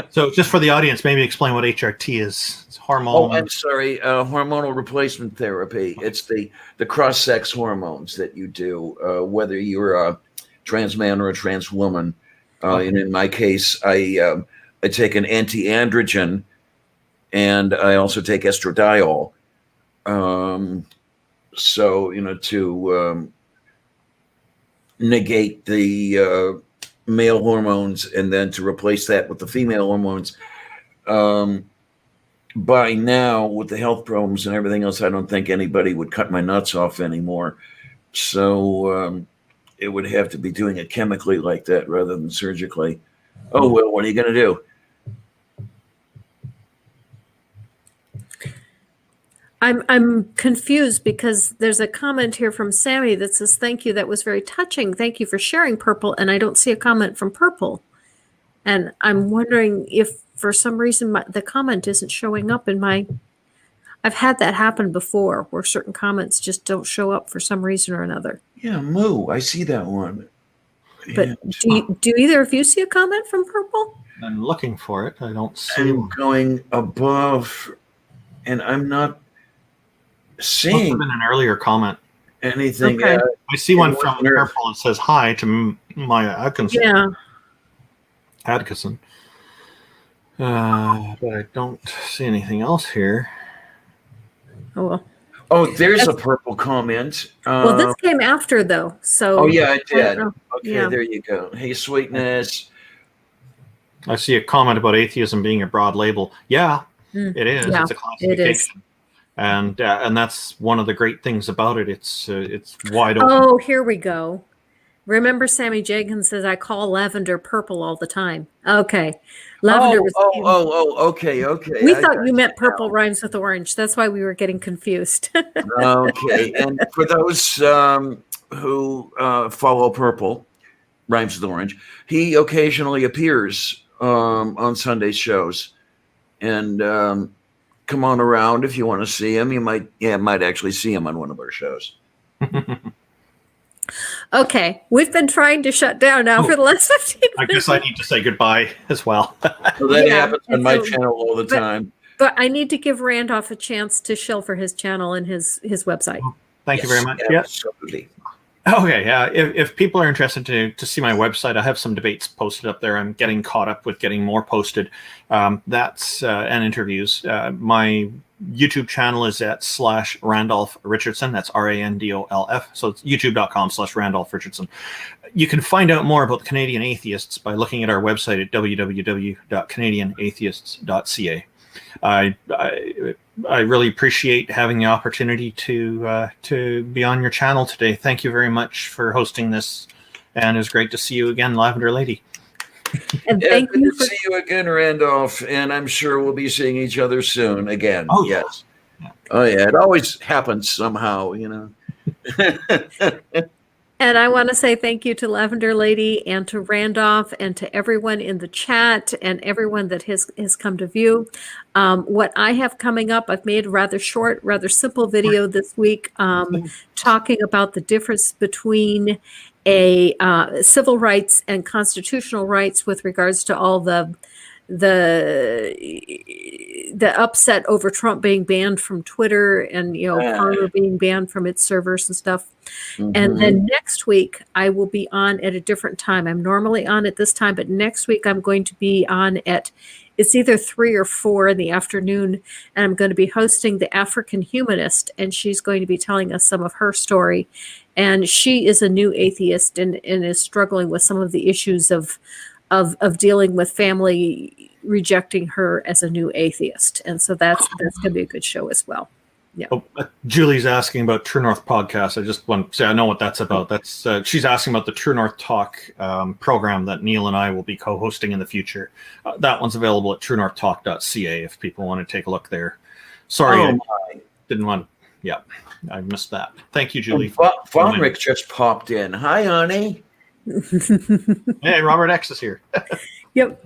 So, just for the audience, maybe explain what HRT is. It's hormone. Oh, I'm sorry. Hormonal replacement therapy. It's the cross-sex hormones that you do, whether you're a trans man or a trans woman. And in my case, I take an anti-androgen, and I also take estradiol. So to negate the male hormones, and then to replace that with the female hormones. By now, with the health problems and everything else, I don't think anybody would cut my nuts off anymore. So it would have to be doing it chemically like that rather than surgically. Oh, well, what are you going to do? I'm confused because there's a comment here from Sammy that says, thank you, that was very touching. Thank you for sharing, Purple. And I don't see a comment from Purple. And I'm wondering if for some reason the comment isn't showing up in my... I've had that happen before where certain comments just don't show up for some reason or another. Yeah, Moo, I see that one. But do either of you see a comment from Purple? I'm looking for it. I don't see I'm one. going above, and I'm not Must have seeing been an earlier comment. anything. Okay. I see one It from wasn't Earth. Purple. It says hi to Maya Atkinson. Yeah. Atkinson. But I don't see anything else here. Oh well. Oh, there's a Purple comment. Well, this came after though, so. Oh yeah, I I don't did. know. Okay, Yeah. there you go. Hey, sweetness. I see a comment about atheism being a broad label. Yeah, Mm. it is. Yeah, It's a it is. classification, and that's one of the great things about it. It's wide open. Oh, here we go. Remember, Sammy Jenkins says I call lavender purple all the time. Okay, lavender was. Okay. We I thought got you meant now. purple rhymes with orange. That's why we were getting confused. Okay, and for those who follow Purple, rhymes with orange, he occasionally appears on Sunday shows, and come on around if you want to see him. You might actually see him on one of our shows. Okay, we've been trying to shut down now for the last 15 minutes. I guess I need to say goodbye as well. So that Yeah, happens on and my so- channel all the but- time. But I need to give Randolph a chance to shill for his channel and his website. Thank you very much. Yes. Absolutely. Okay, yeah. If people are interested to see my website, I have some debates posted up there. I'm getting caught up with getting more posted. That's and interviews. My YouTube channel is at /Randolf Richardson. That's RANDOLF. So it's youtube.com/Randolf Richardson. You can find out more about the Canadian Atheists by looking at our website at www.canadianatheists.ca. I really appreciate having the opportunity to be on your channel today. Thank you very much for hosting this, and it's great to see you again, Lavender Lady. And Yeah, thank good you to for see you again, Randolph, and I'm sure we'll be seeing each other soon again. Oh, yes. yeah. Oh yeah, it always happens somehow, you know. And I want to say thank you to Lavender Lady and to Randolph and to everyone in the chat and everyone that has come to view. What I have coming up, I've made a rather short, rather simple video this week talking about the difference between a civil rights and constitutional rights with regards to all the upset over Trump being banned from Twitter and Parler being banned from its servers and stuff. And then next week I will be on at a different time. I'm normally on at this time, but next week I'm going to be on at it's either 3 or 4 in the afternoon, and I'm going to be hosting the African Humanist, and she's going to be telling us some of her story. And she is a new atheist and is struggling with some of the issues of dealing with family rejecting her as a new atheist. And so that's going to be a good show as well. Yeah. Oh, Julie's asking about True North podcast. I just want to say I know what that's about. That's she's asking about the True North Talk program that Neil and I will be co-hosting in the future. That one's available at truenorthtalk.ca if people want to take a look there. Sorry, I didn't want. Yeah, I missed that. Thank you, Julie. Vonrick just popped in. Hi, honey. Hey, Robert X is here. Yep.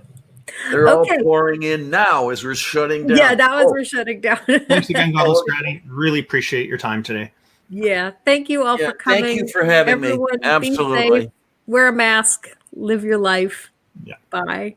They're all pouring in now as we're shutting down. Yeah, now as we're shutting down. Thanks again, Godless Granny. Really appreciate your time today. Yeah, thank you all for coming. Thank you for having me. Everyone, Absolutely. be safe, wear a mask, live your life. Yeah. Bye.